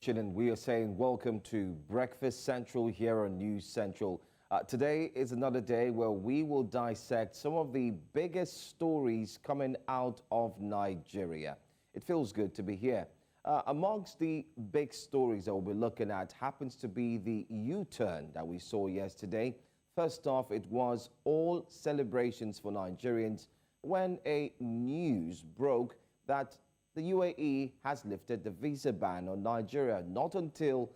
chilling. We are saying welcome to Breakfast Central here on News Central. Today is another day where we will dissect some of the biggest stories coming out of Nigeria. It feels good to be here. Amongst the big stories that we'll be looking at happens to be the U-turn that we saw yesterday. First off, it was all celebrations for Nigerians when a news broke that the UAE has lifted the visa ban on Nigeria. Not until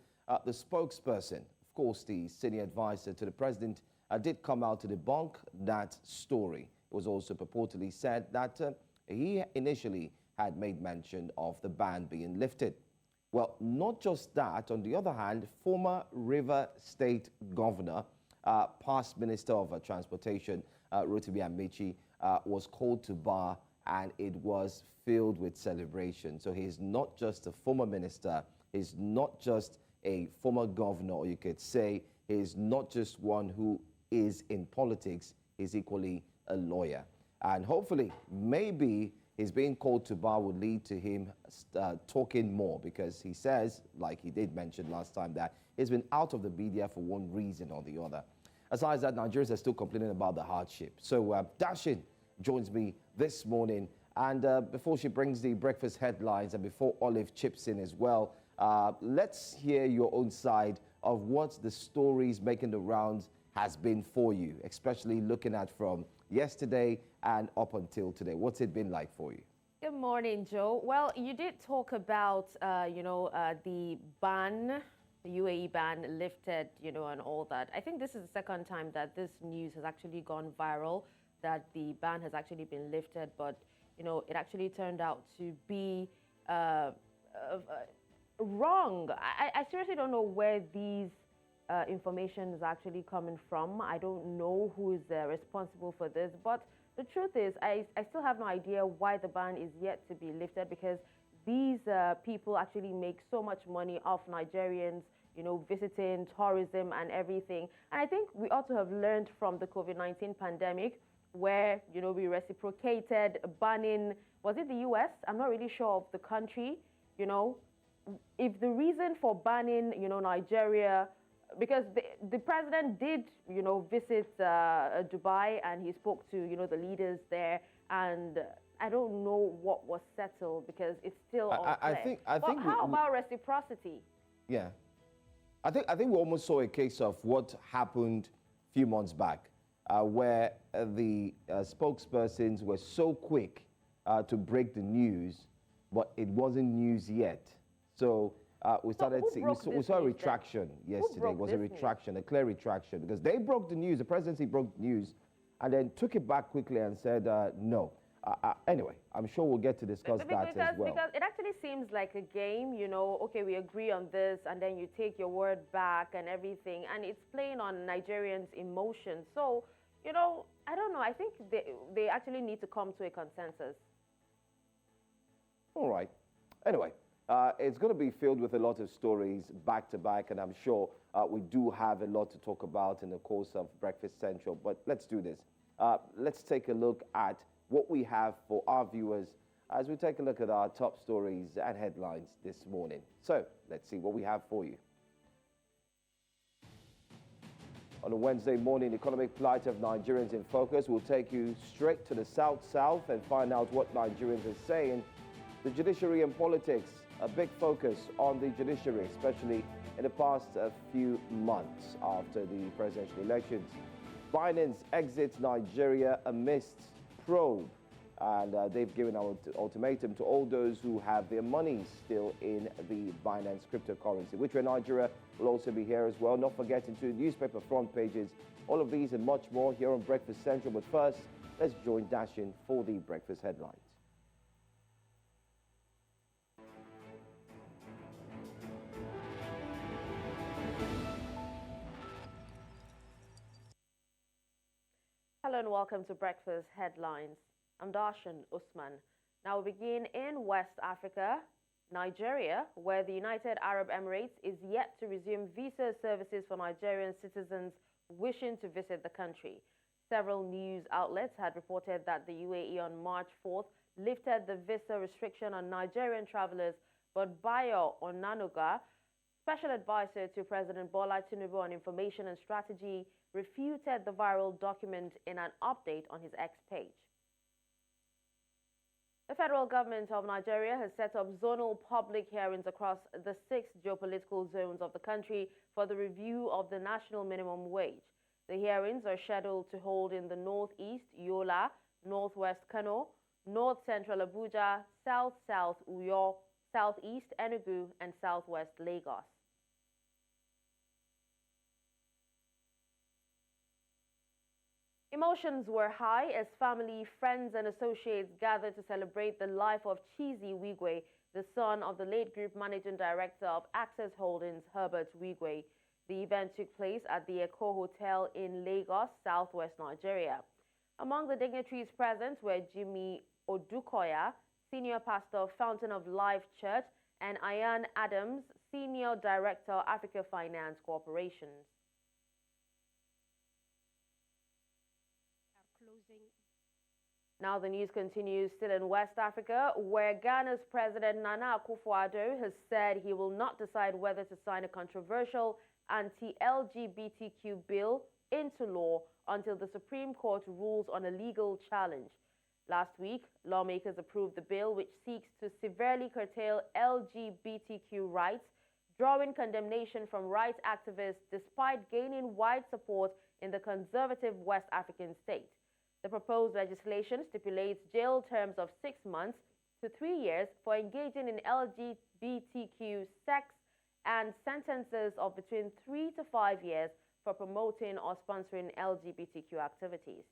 the spokesperson, of course, the senior advisor to the president, did come out to debunk that story. It was also purportedly said that he initially had made mention of the ban being lifted. Well, not just that. On the other hand, former River State Governor, past Minister of Transportation, Rotimi Amechi, was called to bar, and it was filled with celebration. So he's not just a former minister, he's not just a former governor, or you could say he's not just one who is in politics, he's equally a lawyer. And hopefully, maybe his being called to bar would lead to him talking more, because he says, like he did mention last time, that he's been out of the media for one reason or the other. Aside that, Nigerians are still complaining about the hardship. So Dashin joins me this morning, and before she brings the breakfast headlines and before Olive chips in as well, let's hear your own side of what the stories making the rounds has been for you, especially looking at from yesterday and up until today. What's it been like for you? Good morning, Joe. Well, you did talk about, the ban, the UAE ban lifted, and all that. I think this is the second time that this news has actually gone viral, that the ban has actually been lifted, but it actually turned out to be wrong. I seriously don't know where these information is actually coming from. I don't know who is responsible for this, but the truth is I still have no idea why the ban is yet to be lifted, because these people actually make so much money off Nigerians, visiting, tourism and everything. And I think we ought to have learned from the COVID-19 pandemic, where, we reciprocated banning, was it the US? I'm not really sure of the country. If the reason for banning, Nigeria, because the president did, visit Dubai, and he spoke to, the leaders there, and I don't know what was settled, because it's still unclear. I think how about reciprocity? Yeah. I think we almost saw a case of what happened a few months back, where the spokespersons were so quick to break the news, but it wasn't news yet. So we started seeing, we saw a retraction yesterday. It was a retraction, a clear retraction, because they broke the news, the presidency broke the news, and then took it back quickly and said no. Anyway, I'm sure we'll get to discuss that as well. Because it actually seems like a game, okay, we agree on this, and then you take your word back and everything, and it's playing on Nigerians' emotions. So, I don't know. I think they actually need to come to a consensus. All right. Anyway, it's going to be filled with a lot of stories back to back, and I'm sure we do have a lot to talk about in the course of Breakfast Central. But let's do this. Let's take a look at what we have for our viewers as we take a look at our top stories and headlines this morning. So let's see what we have for you. On a Wednesday morning, economic plight of Nigerians in focus. We'll take you straight to the south and find out what Nigerians are saying. The judiciary and politics, a big focus on the judiciary, especially in the past few months after the presidential elections. Binance exits Nigeria amidst probe, and they've given an ultimatum to all those who have their money still in the Binance cryptocurrency, which in Nigeria will also be here as well. Not forgetting to newspaper front pages, all of these and much more here on Breakfast Central. But first, let's join Dashin for the breakfast headlines. Hello and welcome to Breakfast Headlines. I'm Darshan Usman. Now we begin in West Africa, Nigeria, where the United Arab Emirates is yet to resume visa services for Nigerian citizens wishing to visit the country. Several news outlets had reported that the UAE on March 4th lifted the visa restriction on Nigerian travelers, but Bayo Onanuga, Special advisor to President Bola Tinubu on Information and Strategy refuted the viral document in an update on his X page. The federal government of Nigeria has set up zonal public hearings across the 6 geopolitical zones of the country for the review of the national minimum wage. The hearings are scheduled to hold in the northeast, Yola, northwest Kano, north-central Abuja, south-south Uyo, southeast Enugu, and southwest Lagos. Emotions were high as family, friends, and associates gathered to celebrate the life of Chizi Wigwe, the son of the late group managing director of Access Holdings, Herbert Wigwe. The event took place at the Eko Hotel in Lagos, southwest Nigeria. Among the dignitaries present were Jimmy Odukoya, senior pastor, Fountain of Life Church, and Ian Adams, senior director, Africa Finance Corporation. Now the news continues still in West Africa, where Ghana's President Nana Akufo-Addo has said he will not decide whether to sign a controversial anti-LGBTQ bill into law until the Supreme Court rules on a legal challenge. Last week, lawmakers approved the bill which seeks to severely curtail LGBTQ rights, drawing condemnation from rights activists despite gaining wide support in the conservative West African state. The proposed legislation stipulates jail terms of 6 months to 3 years for engaging in LGBTQ sex and sentences of between 3 to 5 years for promoting or sponsoring LGBTQ activities.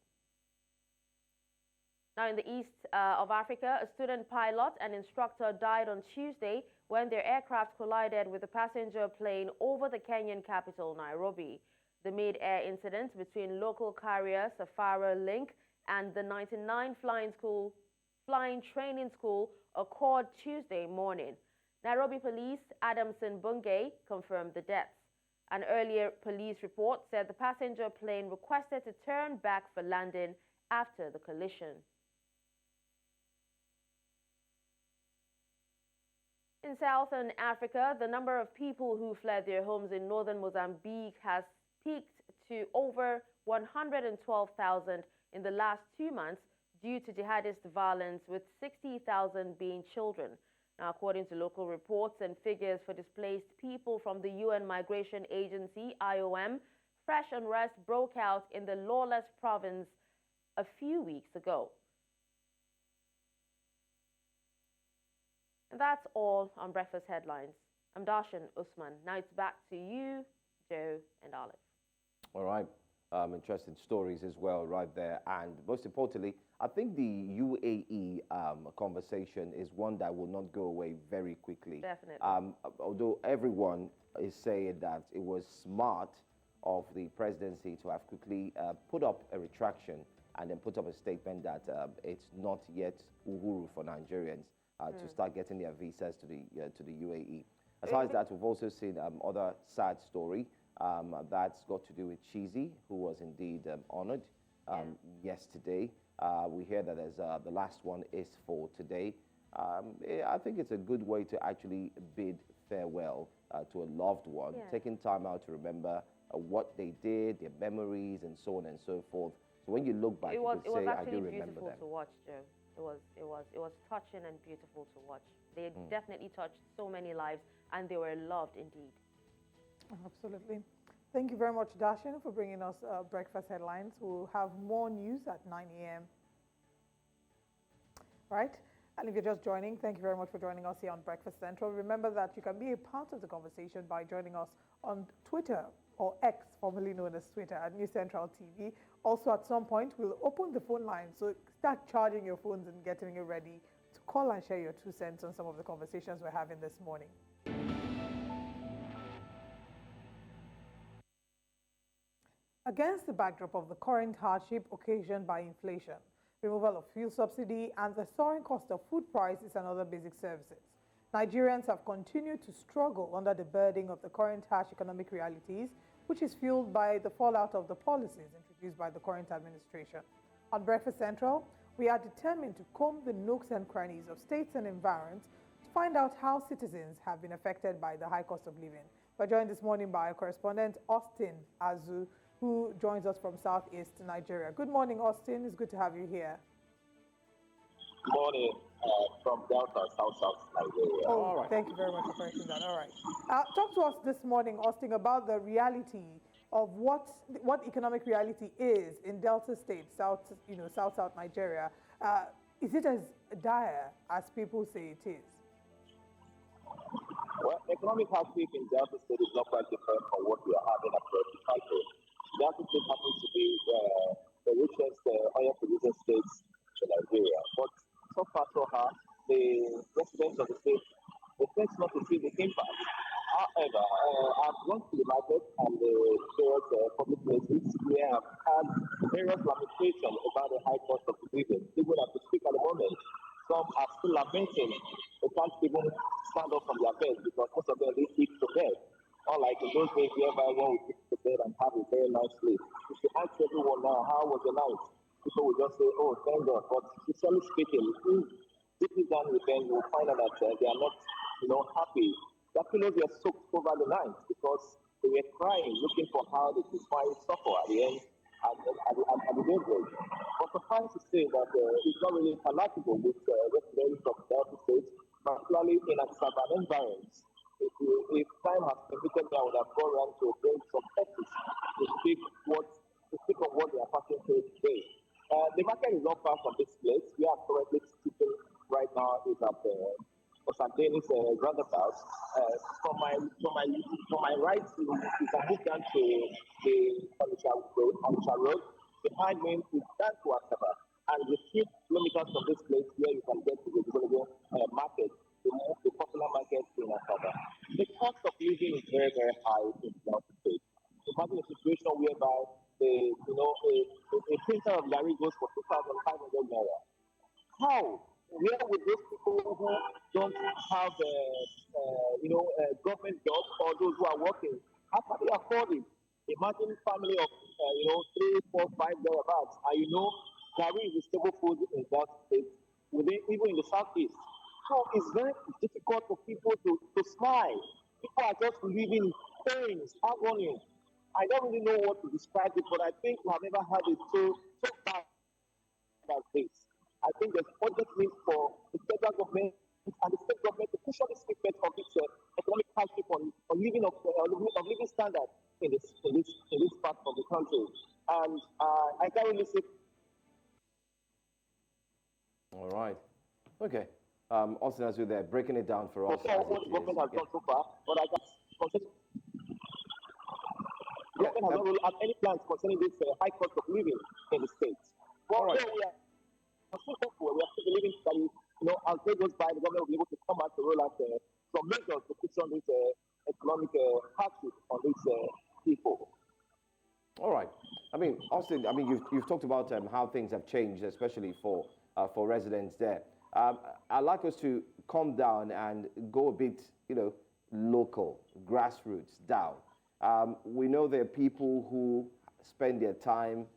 Now, in the east of Africa, a student pilot and instructor died on Tuesday when their aircraft collided with a passenger plane over the Kenyan capital, Nairobi. The mid-air incident between local carrier Safari Link and the 99 Flying Training School occurred Tuesday morning. Nairobi Police Adamson Bungay confirmed the deaths. An earlier police report said the passenger plane requested to turn back for landing after the collision. In Southern Africa, the number of people who fled their homes in northern Mozambique has peaked to over 112,000 in the last 2 months due to jihadist violence, with 60,000 being children. Now, according to local reports and figures for displaced people from the UN Migration Agency, IOM, fresh unrest broke out in the lawless province a few weeks ago. And that's all on Breakfast Headlines. I'm Darshan Usman. Now it's back to you, Joe and Olive. All right. Interesting stories as well right there. And most importantly, I think the UAE conversation is one that will not go away very quickly. Definitely. Although everyone is saying that it was smart of the presidency to have quickly put up a retraction and then put up a statement that it's not yet uhuru for Nigerians to start getting their visas to the UAE. Aside that, we've also seen other sad story that's got to do with Chizi, who was indeed honored yesterday. We hear that there's the last one is for today. I think it's a good way to actually bid farewell to a loved one, taking time out to remember what they did, their memories, and so on and so forth. So when you look back, you can say, I do remember them. It was actually beautiful to watch, Joe. It was touching and beautiful to watch. They definitely touched so many lives, and they were loved indeed. Absolutely. Thank you very much, Darshan, for bringing us Breakfast Headlines. We'll have more news at 9 a.m. Right? And if you're just joining, thank you very much for joining us here on Breakfast Central. Remember that you can be a part of the conversation by joining us on Twitter, or X, formerly known as Twitter, at News Central TV. Also, at some point, we'll open the phone line, so start charging your phones and getting it ready to call and share your 2 cents on some of the conversations we're having this morning. Against the backdrop of the current hardship occasioned by inflation, removal of fuel subsidy, and the soaring cost of food prices and other basic services, Nigerians have continued to struggle under the burden of the current harsh economic realities, which is fueled by the fallout of the policies introduced by the current administration. On Breakfast Central, we are determined to comb the nooks and crannies of states and environs to find out how citizens have been affected by the high cost of living. We're joined this morning by correspondent Austin Azu, who joins us from Southeast Nigeria. Good morning, Austin. It's good to have you here. Good morning from Delta, South Nigeria. Oh, all right. Thank you very much for correcting that. All right. Talk to us this morning, Austin, about the reality of what economic reality is in Delta State, South Nigeria. Is it as dire as people say it is? Well, economic hardship in Delta State is not quite different from what we are having across the country. Delta State happens to be the richest oil producing states in Nigeria. But so far, so hard, the residents of the state, they tend not to see the impact. However, I've gone to the market and the various public places where I've had various lamentations about the high cost of living. People have to speak at the moment. Some are still lamenting. They can't even stand up from their bed because most of them they eat to bed. Unlike in those days whereby one would sit to bed and have a very nice sleep. If you ask everyone now, how was the night? People will just say, oh, thank God. But sincerely speaking, if you down with them, you'll find out that they are not, happy. Their pillows were soaked over the night because they were crying, looking for how they could find supper at the end, at the daybreak. But suffice to say that it's not really palatable with residents of Delta State, particularly in a suburban environment. If time has permitted me, I would have gone around to bring some ethics to speak of what they are passing through today. The market is not far from this place. We are currently sitting right now is at Osadenis roundabout. From my right, you can move down to the Onitsha Road. Behind me is down to Asaba. And a few kilometers from this place where you can get to the market, the popular market in Asaba. The cost of living is very, very high in Delta State. Imagine a situation whereby a printer of Larry goes for 2,500 naira. How? Where would those people who don't have government jobs or those who are working, how can they afford it? Imagine family of 3, 4, 5 thereabouts, and Gary is a stable food in that state, even in the southeast. So it's very difficult for people to smile. People are just living pains, agony. I don't really know what to describe it, but I think we have never had it so bad as this. I think there's urgent need for the federal government and the state government to push on the statement of this economic hardship on living standards in this part of the country. And I can't really say. All right. Okay. Austin, as you're there, breaking it down for us. What the government has done so far, but I can consider. The government has not really had any plans concerning this high cost of living in the states. Well, right. We are still hopeful. We are still believing that, as day goes by, the government will be able to come out to roll out some measures to push on this economic hardship on these people. All right. I mean, Austin, you've talked about how things have changed, especially for residents there. I'd like us to calm down and go a bit, local, grassroots, down. We know there are people who spend their time,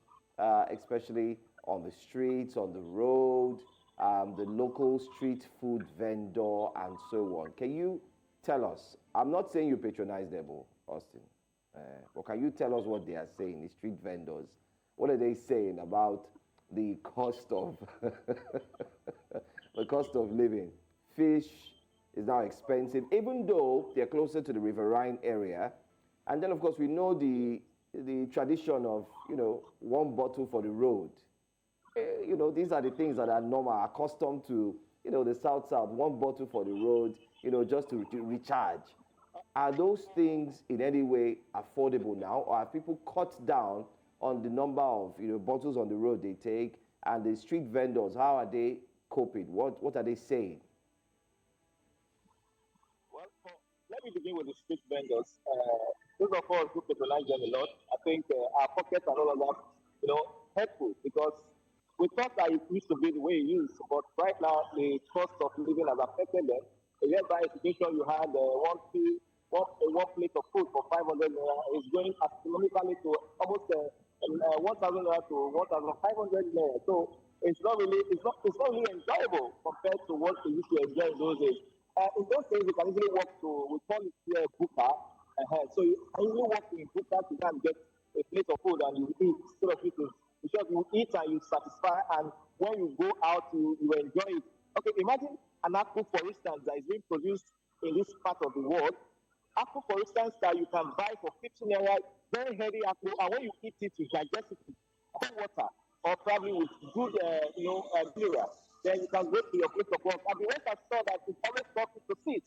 especially on the streets, on the road, the local street food vendor, and so on. Can you tell us, I'm not saying you patronize them, Austin, but can you tell us what they are saying, the street vendors? What are they saying about the cost of the cost of living? Fish is now expensive, even though they're closer to the Riverine area. And then, of course, we know the tradition of, one bottle for the road. These are the things that are normal, accustomed to, the South, one bottle for the road, just to recharge. Are those things in any way affordable now, or have people cut down on the number of, bottles on the road they take? And the street vendors, how are they coping? What are they saying? Well, let me begin with the street vendors. Those of us who patronize them a lot, I think our pockets and all of that, helpful, because we thought that it used to be the way it used, but right now the cost of living has affected them. Whereby a situation you had one plate of food for 500 naira is going astronomically to almost 1,000 naira to 1,500 naira. So it's not really enjoyable compared to what we used to enjoy in those days. In those days, you can easily walk to, we call it here Buka. So you can easily walk in Buka to go and get a plate of food and you eat instead of eating. Because you eat and you satisfy, and when you go out, you enjoy it. Okay, imagine an apple, for instance, that is being produced in this part of the world. Apple, for instance, that you can buy for 15 naira, very heavy apple, and when you eat it, you digest it with cold water or probably with good, mineral. Then you can go to your place of work. And the rest I saw that it always costs you to sit.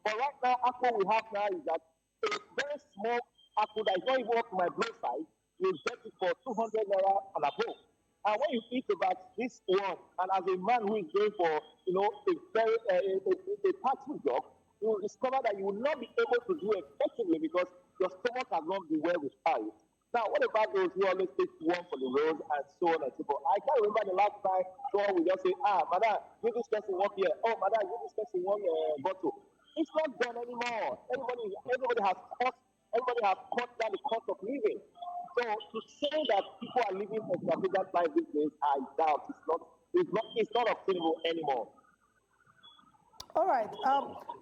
But right now, apple we have now is that a very small apple that is not even up to my blow size, you get it for 200 naira and above. And when you eat about this one, and as a man who is going for, a very a taxing job, you will discover that you will not be able to do effectively because your stomach has not been well refined. Now, what about those who always take one for the road and so on and so forth? I can't remember the last time someone will just say, madam, give this person one here. Oh, madam, give this person one bottle. It's not done anymore. Everybody has cut down the cost of living. So to say that people are living extravagant life these days, I doubt it's not obtainable anymore. All right.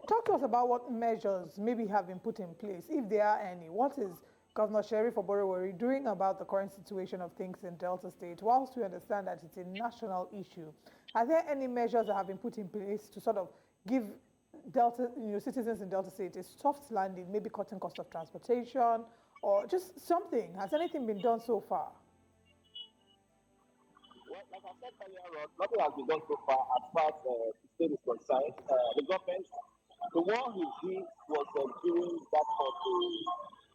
Talk to us about what measures maybe have been put in place, if there are any. What is Governor Sheriff Oborowori doing about the current situation of things in Delta State? Whilst we understand that it's a national issue, are there any measures that have been put in place to sort of give Delta, citizens in Delta State a soft landing, maybe cutting cost of transportation or just something? Has anything been done so far? Well, like I said earlier on, nothing has been done so far as the state is concerned. The government, the one he did was during that of the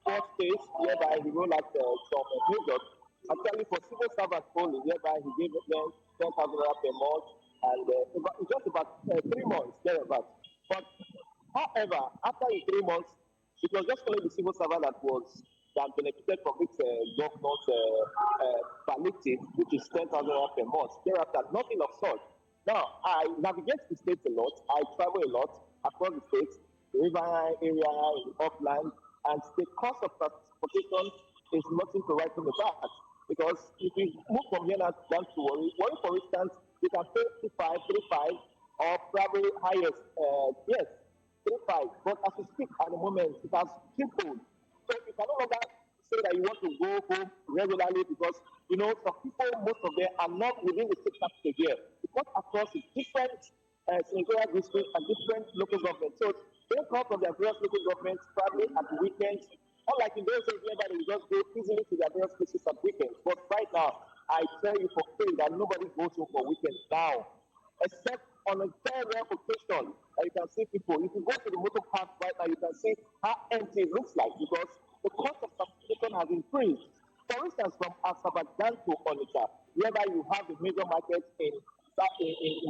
fourth phase, whereby he rolled out some measures. Actually, for civil servants only, whereby he gave them 10,000 per month, and just about 3 months thereabouts. But however, after the 3 months, it was just only the civil servant that benefited from this governor's palliative, which is 10,000 per month. Thereafter, nothing of such. Now, I navigate the states a lot. I travel a lot across the states, the riverine area, in the upland, and the cost of transportation is nothing to write home about. Because if you move from here down to Warri, for instance, you can pay 35, or probably highest, 35. But as we speak at the moment, it has tripled. So you can no longer say that you want to go home regularly because, some people, most of them are not within the state capital here. Because across the different senatorial districts and different local governments. So they come from their various local governments probably at the weekends. Unlike in those days whereby they will just go easily to their various places at weekends. But right now, I tell you for free that nobody goes home for weekends now. Except on a very rare occasion that you can see people. If you go to the motor park right now, you can see how empty it looks like because the cost of transportation has increased. For instance, from Asaba down to Onitsha, whereby you have the major markets in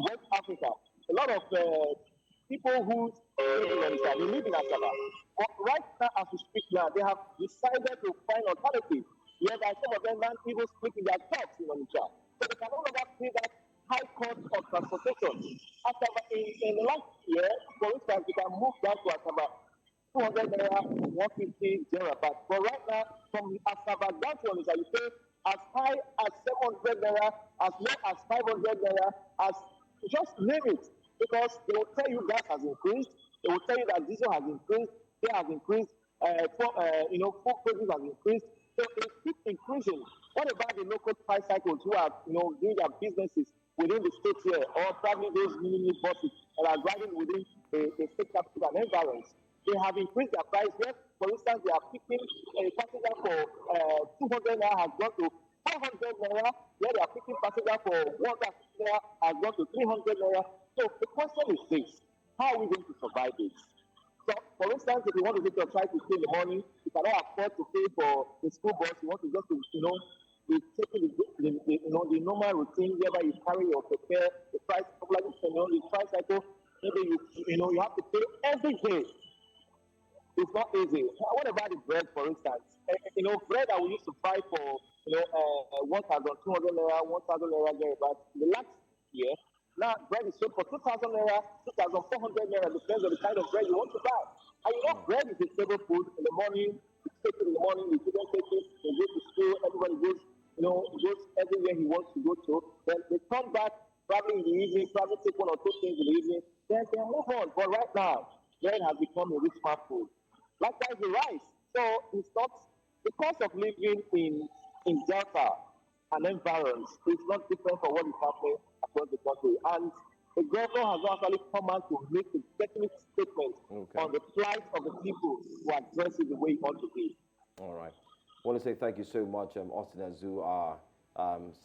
West Africa, a lot of people who live in Onitsha, they live in Asaba. But right now, as we speak now, they have decided to find alternatives, whereby some of them aren't even splitting their jobs in Onitsha. So they can no longer pay that high cost of transportation. Asaba, in the last year, for instance, you can move down to Asaba, 200 naira, 150 thereabouts. But right now, from Asaba down to Onitsha, you pay as high as 700 naira, as low as 500 naira, as just name it. Because they will tell you gas has increased, they will tell you that diesel has increased, they has increased, food produce has increased. So it keeps increasing. What about the local tricycles who are, doing their businesses within the state here, or probably those mini buses that are driving within the state capital and environs? They have increased their price. Yes, for instance, they are picking a passenger for 200 naira has gone to 400 naira, where they are picking passenger for 100 naira has gone to 300 naira. So the question is this: how are we going to survive this? So, for instance, if you want to take your child to school in the morning, you cannot afford to pay for the school bus. You want to just, be taking the normal routine whereby you carry your prepare the price, the tricycle. Maybe you have to pay every day. It's not easy. What about the bread, for instance? Bread that we used to buy for 1,200 naira, 1,000 naira thereabouts. The last year, now bread is sold for 2,000 naira, 2,400 naira. Depends on the kind of bread you want to buy. And bread is a staple food. In the morning, you take it in the morning. The children take it. They go to school. Everybody goes, goes everywhere he wants to go to. Then they come back probably in the evening. Probably take one or two things in the evening. then they move on. But right now, bread has become a rich man food. Likewise, the rice. So it's not the cost of living in Delta and environs is not different from what is happening across the country. And the governor has actually come out to make a definite statement on the plight of the people who address it the way it ought to be. All right. I want to say thank you so much, Austin Azu, our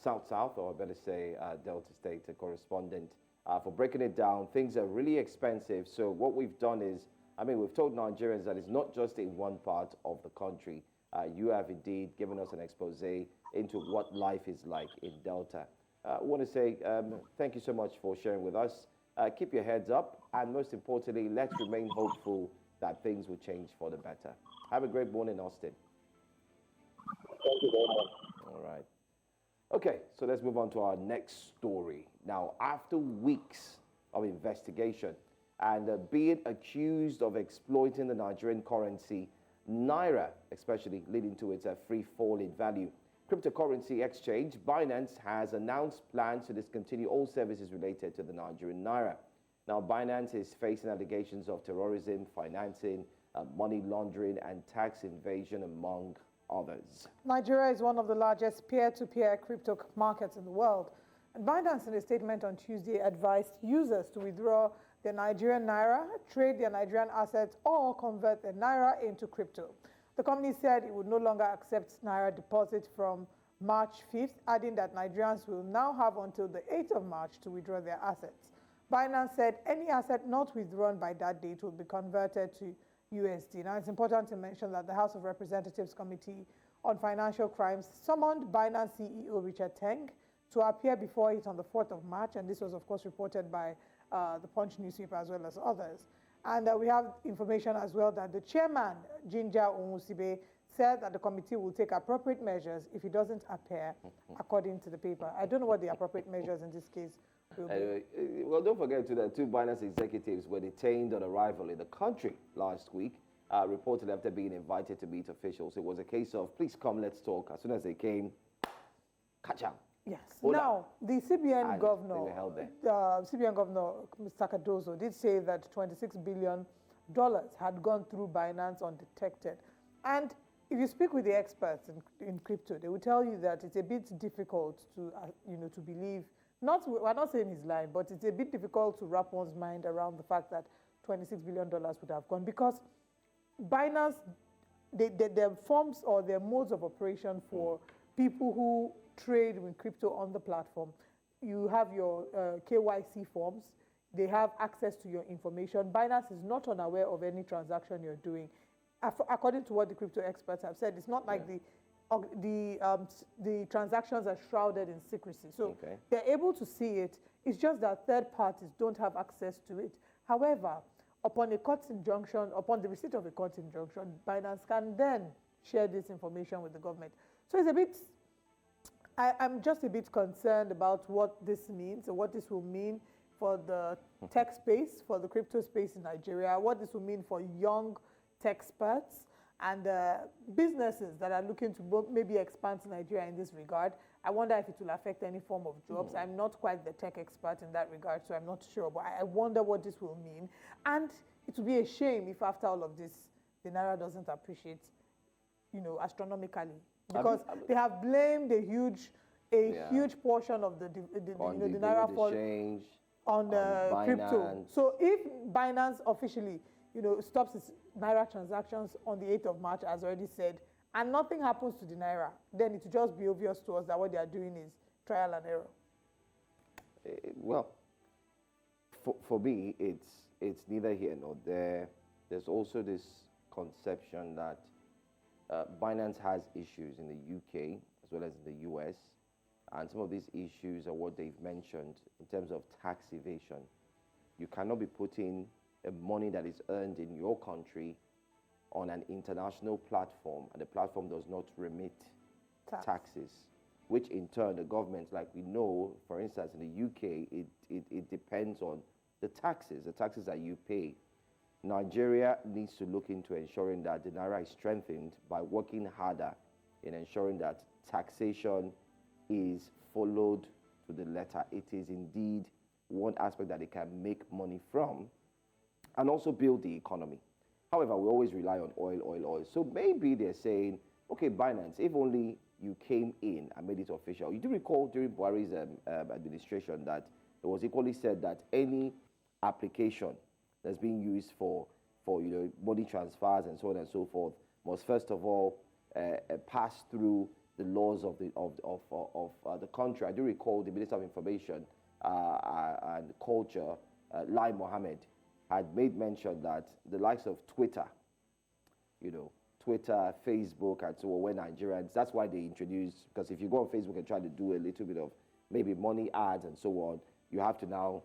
South, or better say Delta State correspondent, for breaking it down. Things are really expensive. So what we've done is, I mean, we've told Nigerians that it's not just in one part of the country. You have indeed given us an expose into what life is like in Delta. I want to say thank you so much for sharing with us. Keep your heads up, and most importantly, let's remain hopeful that things will change for the better. Have a great morning, Austin. Thank you very much. All right. Okay, so let's move on to our next story. Now, after weeks of investigation and being accused of exploiting the Nigerian currency, Naira, especially leading to its free fall in value, cryptocurrency exchange Binance has announced plans to discontinue all services related to the Nigerian Naira. Now, Binance is facing allegations of terrorism, financing, money laundering, and tax evasion, among others. Nigeria is one of the largest peer-to-peer crypto markets in the world. And Binance, in a statement on Tuesday, advised users to withdraw their Nigerian Naira, trade their Nigerian assets, or convert their Naira into crypto. The company said it would no longer accept Naira deposits from March 5th, adding that Nigerians will now have until the 8th of March to withdraw their assets. Binance said any asset not withdrawn by that date will be converted to USD. Now, it's important to mention that the House of Representatives Committee on Financial Crimes summoned Binance CEO Richard Teng to appear before it on the 4th of March, and this was, of course, reported by the Punch newspaper as well as others. And we have information as well that the chairman, Jinja Onwusibe, said that the committee will take appropriate measures if he doesn't appear, according to the paper. I don't know what the appropriate measures in this case will be. Anyway, well, don't forget too that two Binance executives were detained on arrival in the country last week, reportedly after being invited to meet officials. It was a case of, please come, let's talk. As soon as they came, catch up. Yes. Now, the CBN governor, CBN Governor Mr. Cardozo, did say that $26 billion had gone through Binance undetected. And if you speak with the experts in crypto, they will tell you that it's a bit difficult to, to believe. We're not saying he's lying, but it's a bit difficult to wrap one's mind around the fact that $26 billion would have gone, because Binance, their forms or their modes of operation for people who trade with crypto on the platform. You have your KYC forms. They have access to your information. Binance is not unaware of any transaction you're doing. According to what the crypto experts have said, it's not like the transactions are shrouded in secrecy. So they're able to see it. It's just that third parties don't have access to it. However, upon a court injunction, upon the receipt of a court injunction, Binance can then share this information with the government. So it's a bit, I'm just a bit concerned about what this means, or what this will mean for the tech space, for the crypto space in Nigeria, what this will mean for young tech experts and businesses that are looking to maybe expand to Nigeria in this regard. I wonder if it will affect any form of jobs. I'm not quite the tech expert in that regard, so I'm not sure, but I wonder what this will mean. And it will be a shame if after all of this, the Naira doesn't appreciate, astronomically. Because they have blamed a huge portion of the Naira fall on crypto. So if Binance officially, stops its Naira transactions on the 8th of March, as already said, and nothing happens to the Naira, then it will just be obvious to us that what they are doing is trial and error. Well, for me, it's neither here nor there. There's also this conception that Binance has issues in the UK as well as in the US, and some of these issues are what they've mentioned in terms of tax evasion. You cannot be putting money that is earned in your country on an international platform, and the platform does not remit taxes, which in turn the government, like we know, for instance, in the UK, it depends on the taxes that you pay. Nigeria needs to look into ensuring that the Naira is strengthened by working harder in ensuring that taxation is followed to the letter. It is indeed one aspect that they can make money from, and also build the economy. However, we always rely on oil. So maybe they're saying, okay, Binance, if only you came in and made it official. You do recall during Buhari's administration that it was equally said that any application that's being used for money transfers and so on and so forth must first of all pass through the laws of the country. I do recall the Minister of Information and Culture, Lai Mohammed, had made mention that the likes of Twitter, Twitter, Facebook, and so on, were Nigerians. That's why they introduced, because if you go on Facebook and try to do a little bit of maybe money ads and so on, you have to now,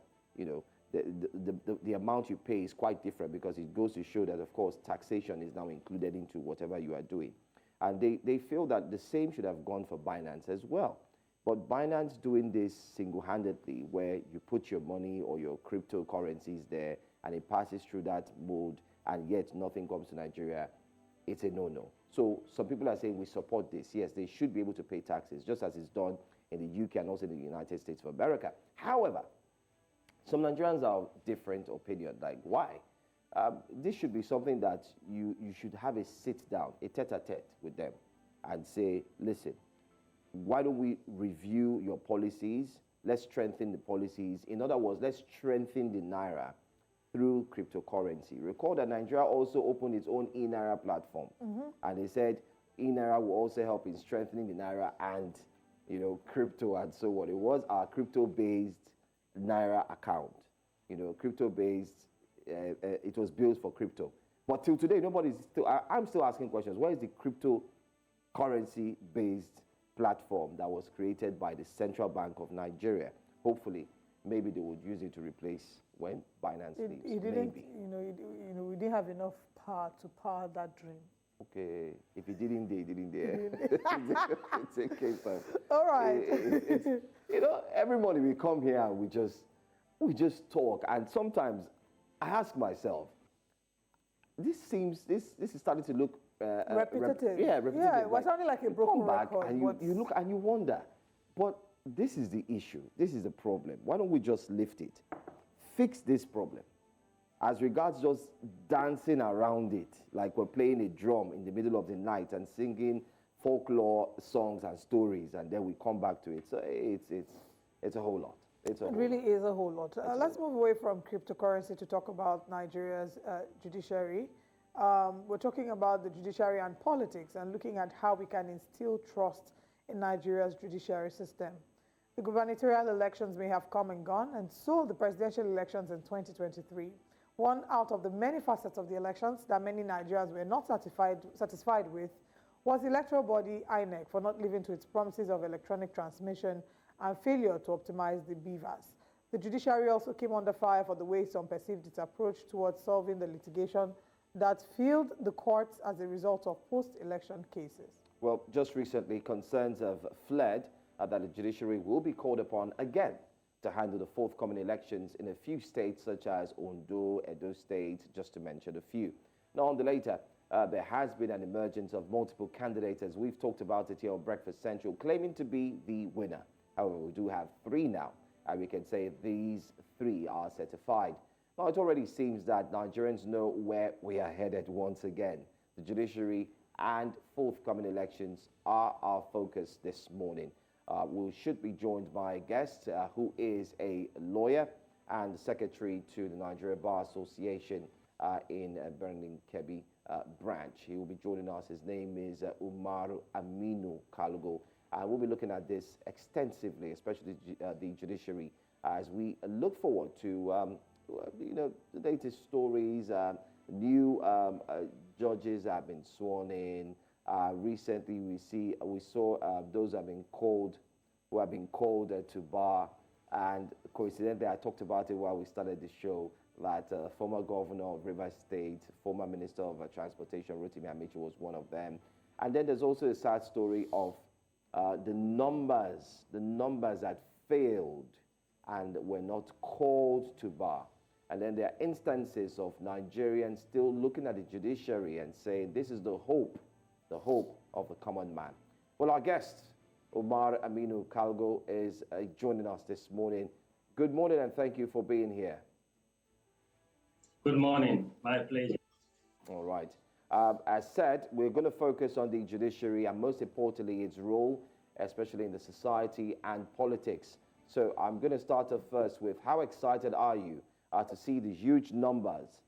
the amount you pay is quite different, because it goes to show that, of course, taxation is now included into whatever you are doing. And they feel that the same should have gone for Binance as well. But Binance doing this single-handedly, where you put your money or your cryptocurrencies there and it passes through that mode and yet nothing comes to Nigeria, it's a no-no. So some people are saying we support this. Yes, they should be able to pay taxes, just as it's done in the UK and also in the United States of America. However, some Nigerians are of different opinion. Like, why? This should be something that you should have a sit-down, a tete-a-tete with them and say, listen, why don't we review your policies? Let's strengthen the policies. In other words, let's strengthen the Naira through cryptocurrency. Recall that Nigeria also opened its own e-Naira platform. And they said e-Naira will also help in strengthening the Naira and, crypto and so on. It was our crypto-based Naira account. Crypto-based, it was built for crypto. But till today, I'm still asking questions. Where is the cryptocurrency-based platform that was created by the Central Bank of Nigeria? Hopefully, maybe they would use it to replace when Binance leaves. It didn't, maybe. We didn't have enough power to power that dream. Okay, if it didn't, they didn't there. It's a case of. All right. Every morning we come here and we just talk, and sometimes I ask myself, this is starting to look repetitive. repetitive. Yeah, it was sounding like a broken come back record. And you look and you wonder, but this is the issue. This is the problem. Why don't we just lift it? Fix this problem. As regards just dancing around it, like we're playing a drum in the middle of the night and singing folklore songs and stories, and then we come back to it. So it's a whole lot. It really is a whole lot. Let's move away from cryptocurrency to talk about Nigeria's judiciary. We're talking about the judiciary and politics and looking at how we can instill trust in Nigeria's judiciary system. The gubernatorial elections may have come and gone, and so the presidential elections in 2023. One out of the many facets of the elections that many Nigerians were not satisfied with was the electoral body INEC for not living to its promises of electronic transmission and failure to optimize the BVAS. The judiciary also came under fire for the way some perceived its approach towards solving the litigation that filled the courts as a result of post-election cases. Well, just recently, concerns have fled that the judiciary will be called upon again to handle the forthcoming elections in a few states such as Ondo, Edo State, just to mention a few. Now, on the later, there has been an emergence of multiple candidates, as we've talked about it here on Breakfast Central, claiming to be the winner. However, we do have three now, and we can say these three are certified. Now, it already seems that Nigerians know where we are headed once again. The judiciary and forthcoming elections are our focus this morning. We should be joined by a guest who is a lawyer and secretary to the Nigeria Bar Association in Birmingham Kebbi branch. He will be joining us. His name is Umaru Aminu Kalgo. We'll be looking at this extensively, especially the judiciary, as we look forward to the latest stories. New judges have been sworn in. Recently, we saw those who have been called to bar, and coincidentally, I talked about it while we started the show, that former governor of Rivers State, former minister of transportation, Rotimi Amici, was one of them. And then there's also a sad story of the numbers that failed and were not called to bar. And then there are instances of Nigerians still looking at the judiciary and saying, this is the hope of the common man. Well, our guest, Umar Aminu Kalgo, is joining us this morning. Good morning and thank you for being here. Good morning. My pleasure. All right. As said, we're going to focus on the judiciary and most importantly its role, especially in the society and politics. So I'm going to start off first with how excited are you to see the huge numbers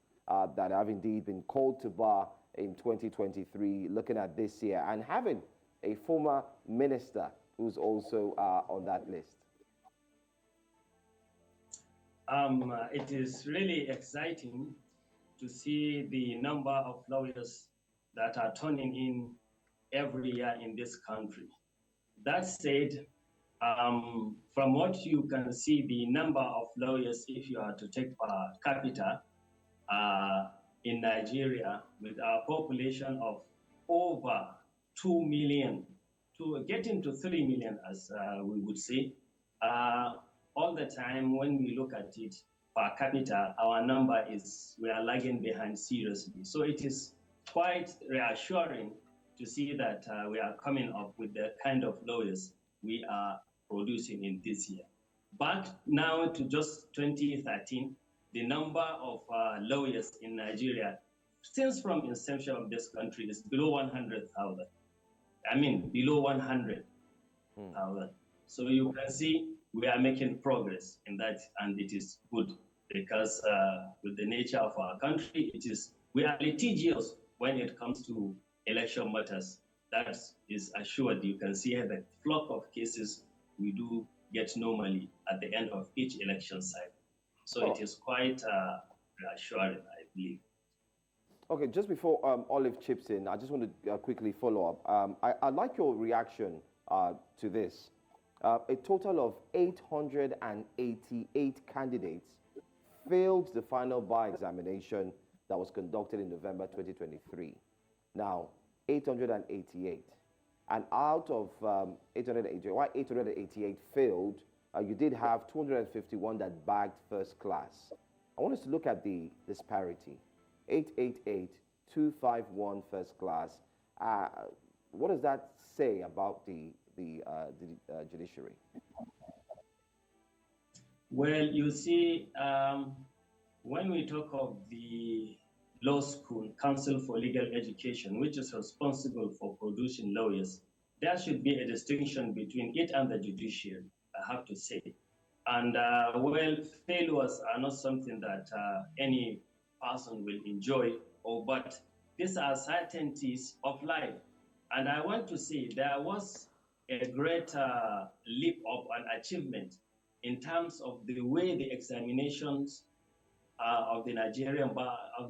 that have indeed been called to bar in 2023, looking at this year, and having a former minister who's also on that list? It is really exciting to see the number of lawyers that are turning in every year in this country. That said, from what you can see, the number of lawyers, if you are to take per capita in Nigeria, with our population of over 2 million, to getting to 3 million, as we would say, all the time when we look at it per capita, our number we are lagging behind seriously. So it is quite reassuring to see that we are coming up with the kind of lawyers we are producing in this year. Back now to just 2013, the number of lawyers in Nigeria, since from inception of this country, is below 100,000. I mean, below 100,000. So you can see we are making progress in that, and it is good because with the nature of our country, we are litigious when it comes to election matters. That is assured. You can see the flock of cases we do get normally at the end of each election cycle. So it is quite reassuring, I believe. Okay, just before Olive chips in, I just want to quickly follow up. I'd like your reaction to this. A total of 888 candidates failed the final bar examination that was conducted in November 2023. Now, 888. And out of 888, why 888 failed, you did have 251 that bagged first class. I want us to look at the disparity. 888, 251 first class. What does that say about the judiciary? Well, you see, when we talk of the law school, Council for Legal Education, which is responsible for producing lawyers, there should be a distinction between it and the judiciary, I have to say. And well, failures are not something that any person will enjoy, but these are certainties of life. And I want to say there was a great leap of an achievement in terms of the way the examinations of the Nigerian bar of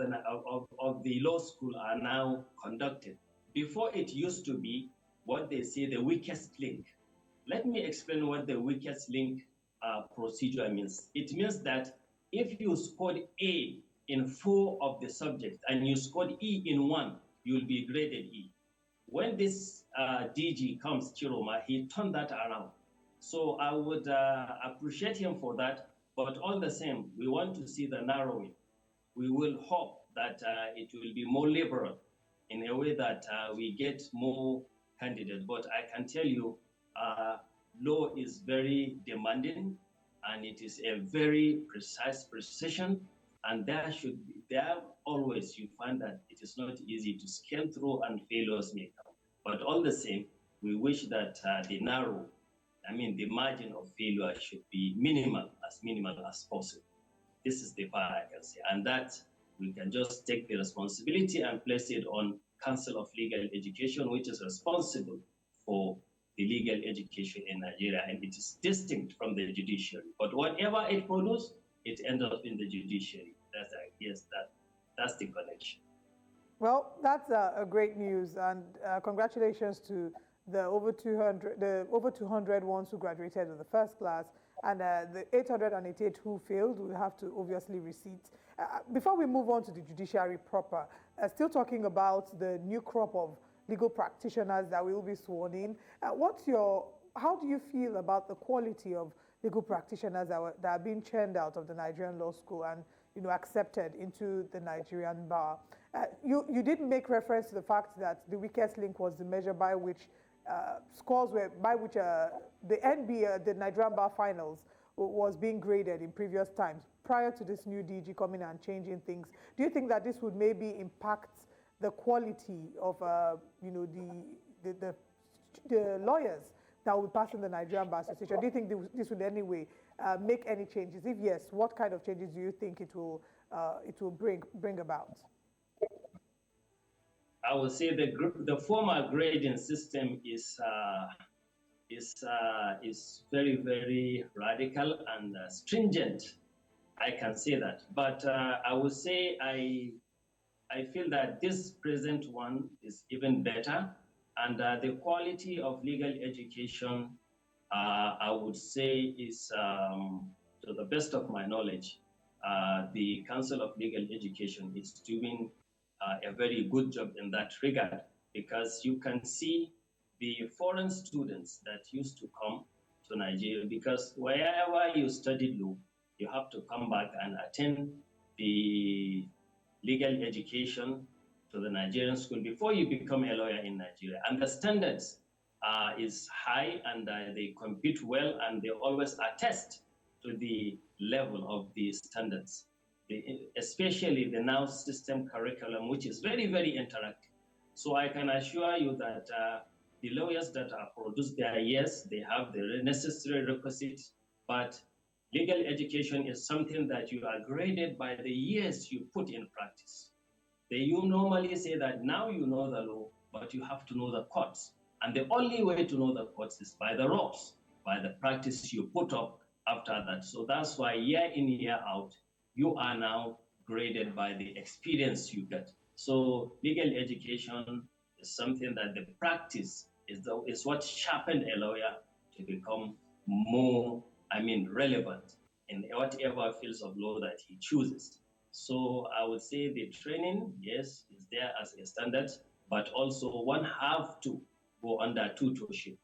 the law school are now conducted. Before, it used to be what they say the weakest link. Let me explain what the weakest link procedure means. It means that if you scored A in 4 of the subjects and you scored E in 1, you'll be graded E. When this DG comes, Chiroma, he turned that around. So I would appreciate him for that, but all the same, we want to see the narrowing. We will hope that it will be more liberal in a way that we get more candidates. But I can tell you, law is very demanding, and it is a very precise precision, and there always you find that it is not easy to scale through and failures may come. But all the same, we wish that the margin of failure should be minimal as possible. This is the part I can say, and that we can just take the responsibility and place it on Council of Legal Education, which is responsible for the legal education in Nigeria, and it is distinct from the judiciary. But whatever it produces, it ends up in the judiciary. That's the connection. Well, that's a great news, and congratulations to the over 200 ones who graduated with the first class, and the 888 who failed will have to obviously receipt. Before we move on to the judiciary proper, still talking about the new crop of legal practitioners that will be sworn in. How do you feel about the quality of legal practitioners that are being churned out of the Nigerian law school and accepted into the Nigerian bar? You did make reference to the fact that the weakest link was the measure by which the Nigerian bar finals was being graded in previous times prior to this new DG coming and changing things. Do you think that this would maybe impact the quality of, you know, the lawyers that will pass in the Nigerian Bar Association? Do you think this would anyway make any changes? If yes, what kind of changes do you think it will bring about? I would say the former grading system is very, very radical and stringent. I can say that, but I would say I feel that this present one is even better, and the quality of legal education, I would say, is to the best of my knowledge, the Council of Legal Education is doing a very good job in that regard, because you can see the foreign students that used to come to Nigeria, because wherever you studied law, you have to come back and attend the legal education to the Nigerian school before you become a lawyer in Nigeria. And the standards is high, and they compete well, and they always attest to the level of the standards, especially the now system curriculum, which is very, very interactive. So I can assure you that the lawyers that are produced there, yes, they have the necessary requisites, but legal education is something that you are graded by the years you put in practice. You normally say that now you know the law, but you have to know the courts. And the only way to know the courts is by the ropes, by the practice you put up after that. So that's why year in, year out, you are now graded by the experience you get. So legal education is something that the practice is what sharpened a lawyer to become more, relevant in whatever fields of law that he chooses. So I would say the training, yes, is there as a standard, but also one have to go under tutorship.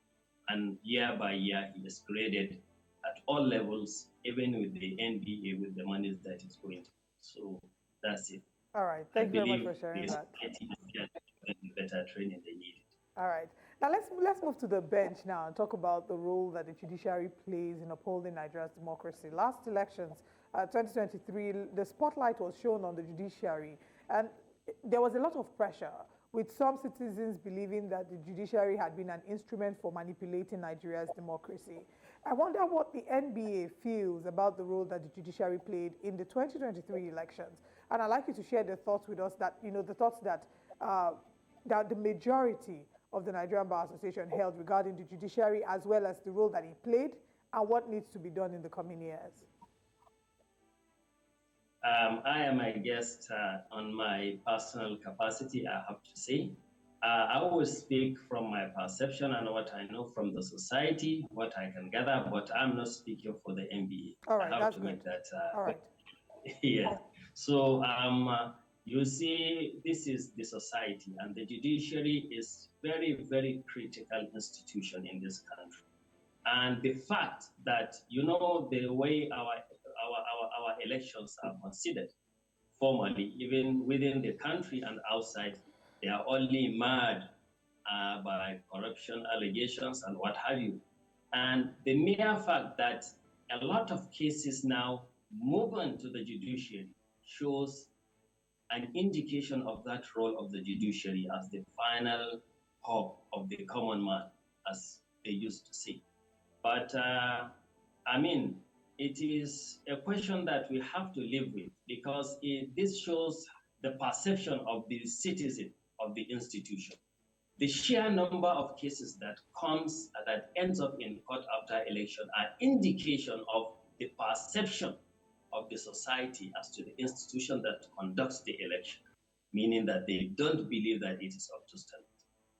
And year by year, he is graded at all levels, even with the NBA, with the money that is going to. So that's it. All right. Thank you very much for sharing that. Better training they need. All right. Now let's move to the bench now and talk about the role that the judiciary plays in upholding Nigeria's democracy. Last elections, 2023, the spotlight was shown on the judiciary, and there was a lot of pressure, with some citizens believing that the judiciary had been an instrument for manipulating Nigeria's democracy. I wonder what the NBA feels about the role that the judiciary played in the 2023 elections. And I'd like you to share the thoughts with us that, the thoughts that, that the majority of the Nigerian Bar Association held regarding the judiciary, as well as the role that it played and what needs to be done in the coming years. I am a guest on my personal capacity, I have to say. I will speak from my perception and what I know from the society, what I can gather, but I'm not speaking for the NBA. All right, I have that's to good. make that. All right. Yeah. So you see, this is the society, and the judiciary is very, very critical institution in this country. And the fact that, the way our elections are considered formally, even within the country and outside, they are only marred by corruption allegations and what have you. And the mere fact that a lot of cases now move on to the judiciary shows an indication of that role of the judiciary as the final hope of the common man, as they used to say. But it is a question that we have to live with, because this shows the perception of the citizen of the institution. The sheer number of cases that ends up in court after election are indication of the perception of the society as to the institution that conducts the election, meaning that they don't believe that it is up to standard.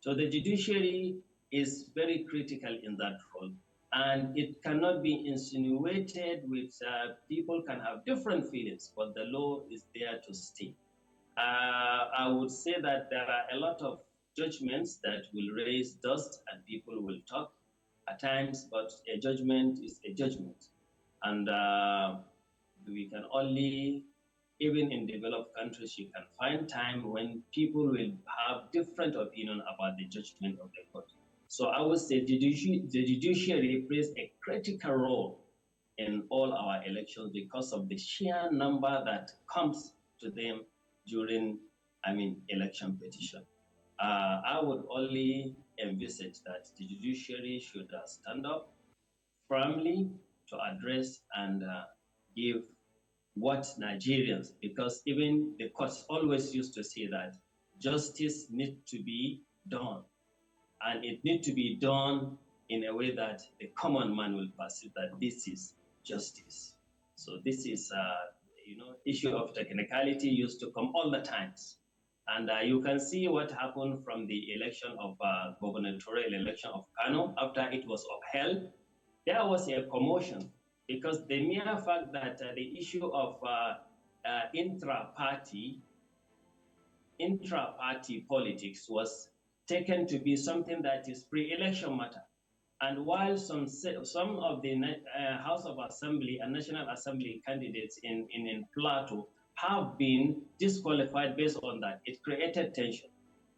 So the judiciary is very critical in that role, and it cannot be insinuated with people can have different feelings, but the law is there to stay. I would say that there are a lot of judgments that will raise dust and people will talk at times, but a judgment is a judgment. And we can only, even in developed countries, you can find time when people will have different opinion about the judgment of the court. So I would say the judiciary plays a critical role in all our elections because of the sheer number that comes to them during, election petition. I would only envisage that the judiciary should stand up firmly to address and give what Nigerians, because even the courts always used to say that justice needs to be done, and it needs to be done in a way that the common man will perceive that this is justice. So this is, issue of technicality used to come all the times. And you can see what happened from the election of gubernatorial election of Kano after it was upheld. There was a commotion because the mere fact that the issue of intra-party politics was taken to be something that is pre-election matter. And while some of the House of Assembly and National Assembly candidates in Plateau have been disqualified based on that, it created tension.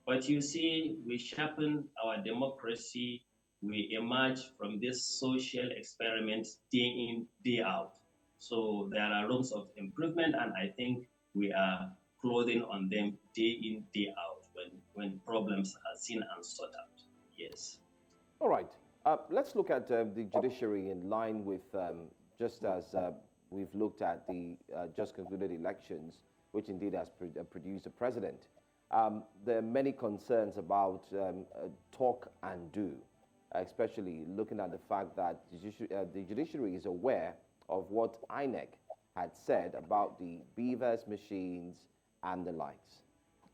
But you see, we sharpen our democracy, we emerge from this social experiment day in, day out. So there are rooms of improvement, and I think we are clothing on them day in, day out when problems are seen and sought out. Yes. All right. Let's look at the judiciary in line with, just as we've looked at the just concluded elections, which indeed has produced a president. There are many concerns about talk and do, especially looking at the fact that the judiciary is aware of what INEC had said about the beavers machines and the likes.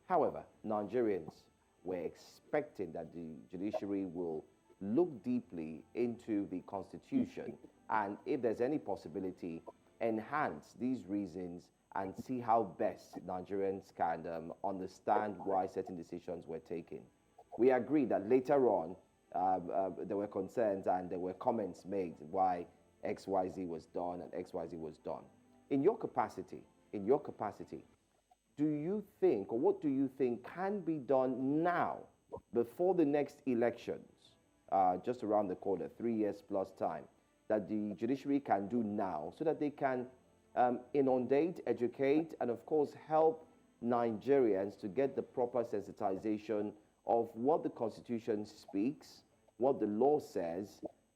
However, Nigerians were expecting that the judiciary will look deeply into the Constitution and, if there's any possibility, enhance these reasons and see how best Nigerians can understand why certain decisions were taken. We agree that later on there were concerns and there were comments made why XYZ was done and XYZ was done. In your capacity, do you think, or what do you think can be done now before the next elections, just around the corner, 3 years plus time, that the judiciary can do now so that they can inundate, educate, and of course help Nigerians to get the proper sensitization of what the Constitution speaks, what the law says,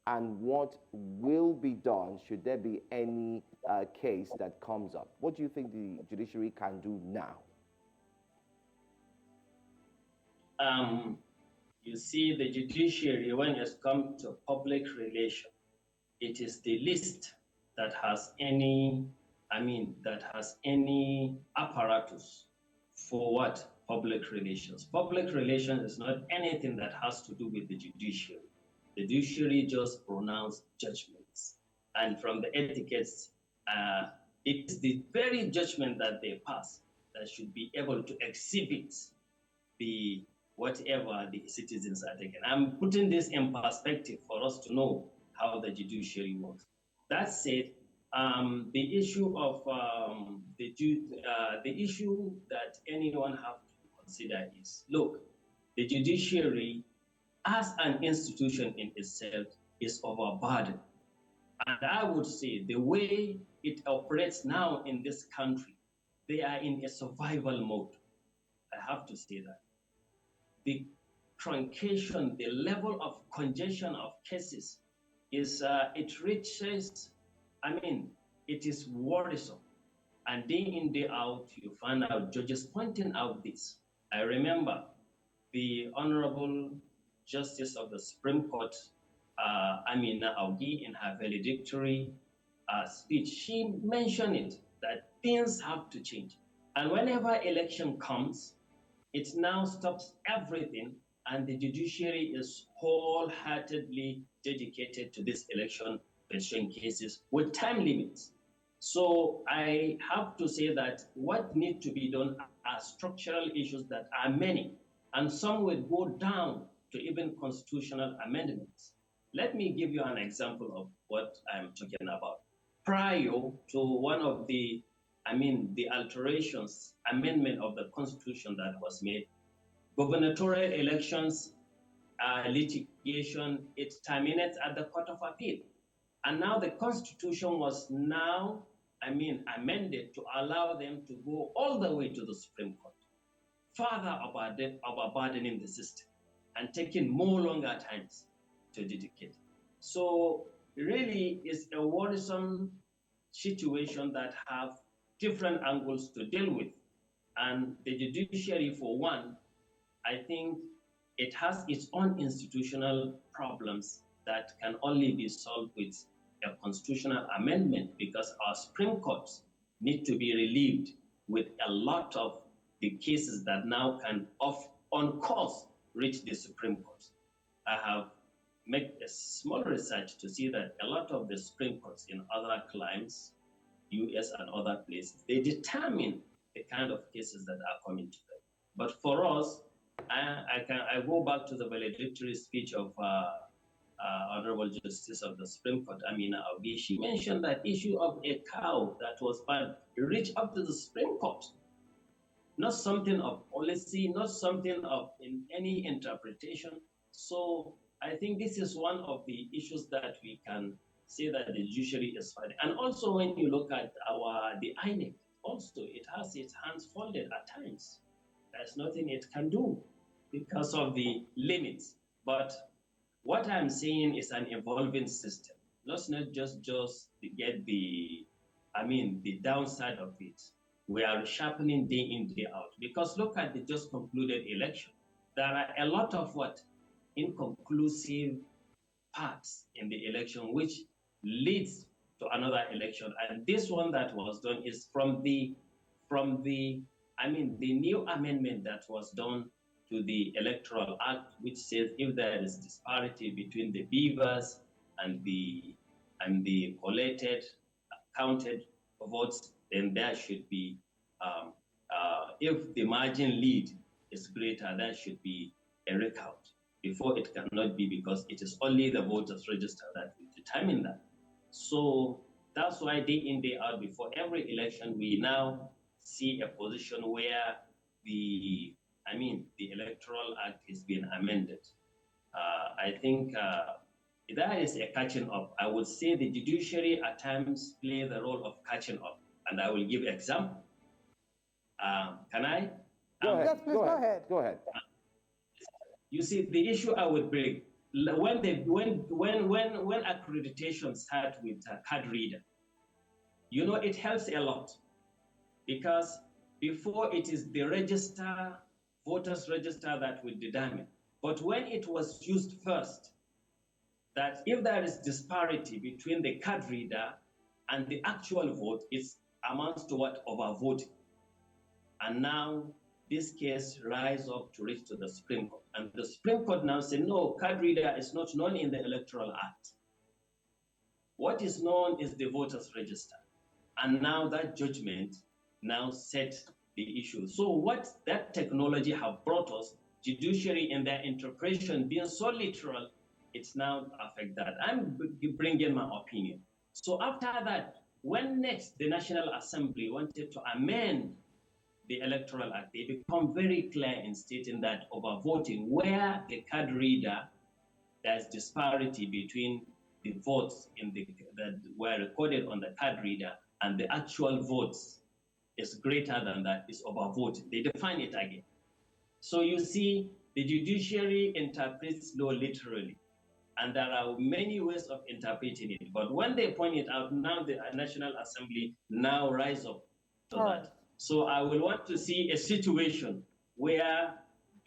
and what will be done should there be any case that comes up? What do you think the judiciary can do now? You see, the judiciary, when it's come to public relations, it is the least that has any, apparatus for what? Public relations. Public relations is not anything that has to do with the judiciary. The judiciary just pronounce judgments. And from the etiquettes, it is the very judgment that they pass that should be able to exhibit the whatever the citizens are taking. I'm putting this in perspective for us to know how the judiciary works. That said, the issue of the issue that anyone have to consider is, look, the judiciary as an institution in itself is overburdened. And I would say the way it operates now in this country, they are in a survival mode. I have to say that. The truncation, the level of congestion of cases is, it reaches, it is worrisome. And day in, day out, you find out judges pointing out this. I remember the Honorable Justice of the Supreme Court, Amina Augi, in her valedictory speech, she mentioned it, that things have to change. And whenever election comes, it now stops everything, and the judiciary is wholeheartedly dedicated to this election petition cases with time limits. So I have to say that what needs to be done are structural issues that are many, and some will go down to even constitutional amendments. Let me give you an example of what I'm talking about. Prior to one of the alterations, amendment of the Constitution that was made, gubernatorial elections litigation, it terminates at the Court of Appeal. And now the Constitution was now, amended to allow them to go all the way to the Supreme Court, further overburdening the system and taking more longer times to adjudicate. So really it's a worrisome situation that have different angles to deal with. And the judiciary, for one, I think it has its own institutional problems that can only be solved with a constitutional amendment, because our Supreme Courts need to be relieved with a lot of the cases that now can, on course, reach the Supreme Court. I have made a small research to see that a lot of the Supreme Courts in other climes, US and other places, they determine the kind of cases that are coming to them. But for us, I go back to the valedictory speech of Honorable Justice of the Supreme Court, Amina Aobi. She mentioned that issue of a cow that was banned reached up to the Supreme Court. Not something of policy, not something of in any interpretation. So I think this is one of the issues that we can say that the judiciary is fighting. And also when you look at the INEC, also it has its hands folded at times. There's nothing it can do because of the limits. But what I'm saying is an evolving system. Let's not just get the downside of it. We are sharpening day in, day out. Because look at the just concluded election. There are a lot of inconclusive parts in the election, which leads to another election. And this one that was done is from the new amendment that was done to the Electoral Act, which says if there is disparity between the beavers and the collated, counted votes, then there should be, if the margin lead is greater, there should be a recount. Before it cannot be, because it is only the voters register that will determine that. So that's why day in, day out, before every election, we now see a position where the Electoral Act is being amended. I think that is a catching up. I would say the judiciary at times play the role of catching up, and I will give an example. Can I? Go ahead. Yes, please go ahead. Go ahead. You see, the issue I would bring when accreditation starts with a card reader, it helps a lot, because before it is the voters register that will determine. But when it was used first, that if there is disparity between the card reader and the actual vote, it amounts to overvoting. And now this case rise up to reach to the Supreme Court. And the Supreme Court now say, no, card reader is not known in the Electoral Act. What is known is the voters register. And now that judgment now set the issue. So what that technology have brought us, judiciary in their interpretation being so literal, it's now affect that. I'm bringing my opinion. So after that, when next the National Assembly wanted to amend the Electoral Act, they become very clear in stating that overvoting, where the card reader, there's disparity between the votes that were recorded on the card reader and the actual votes is greater than that, is overvoting. They define it again. So you see, the judiciary interprets law literally, and there are many ways of interpreting it. But when they point it out, now the National Assembly now rise up to that. So I will want to see a situation where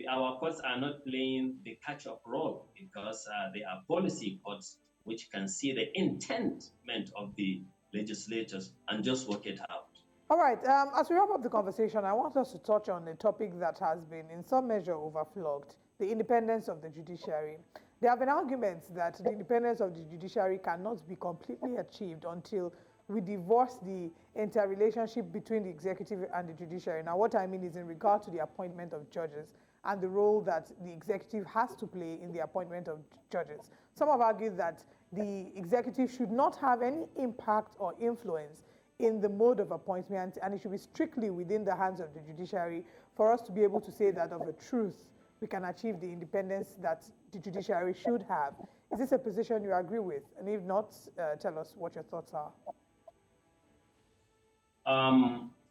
our courts are not playing the catch-up role, because they are policy courts which can see the intentment of the legislators and just work it out. All right, as we wrap up the conversation, I want us to touch on a topic that has been in some measure overflogged, the independence of the judiciary. There have been arguments that the independence of the judiciary cannot be completely achieved until we divorce the interrelationship between the executive and the judiciary. Now, what I mean is in regard to the appointment of judges and the role that the executive has to play in the appointment of judges. Some have argued that the executive should not have any impact or influence in the mode of appointment, and it should be strictly within the hands of the judiciary for us to be able to say that of a truth we can achieve the independence that the judiciary should have. Is this a position you agree with? And if not, tell us what your thoughts are.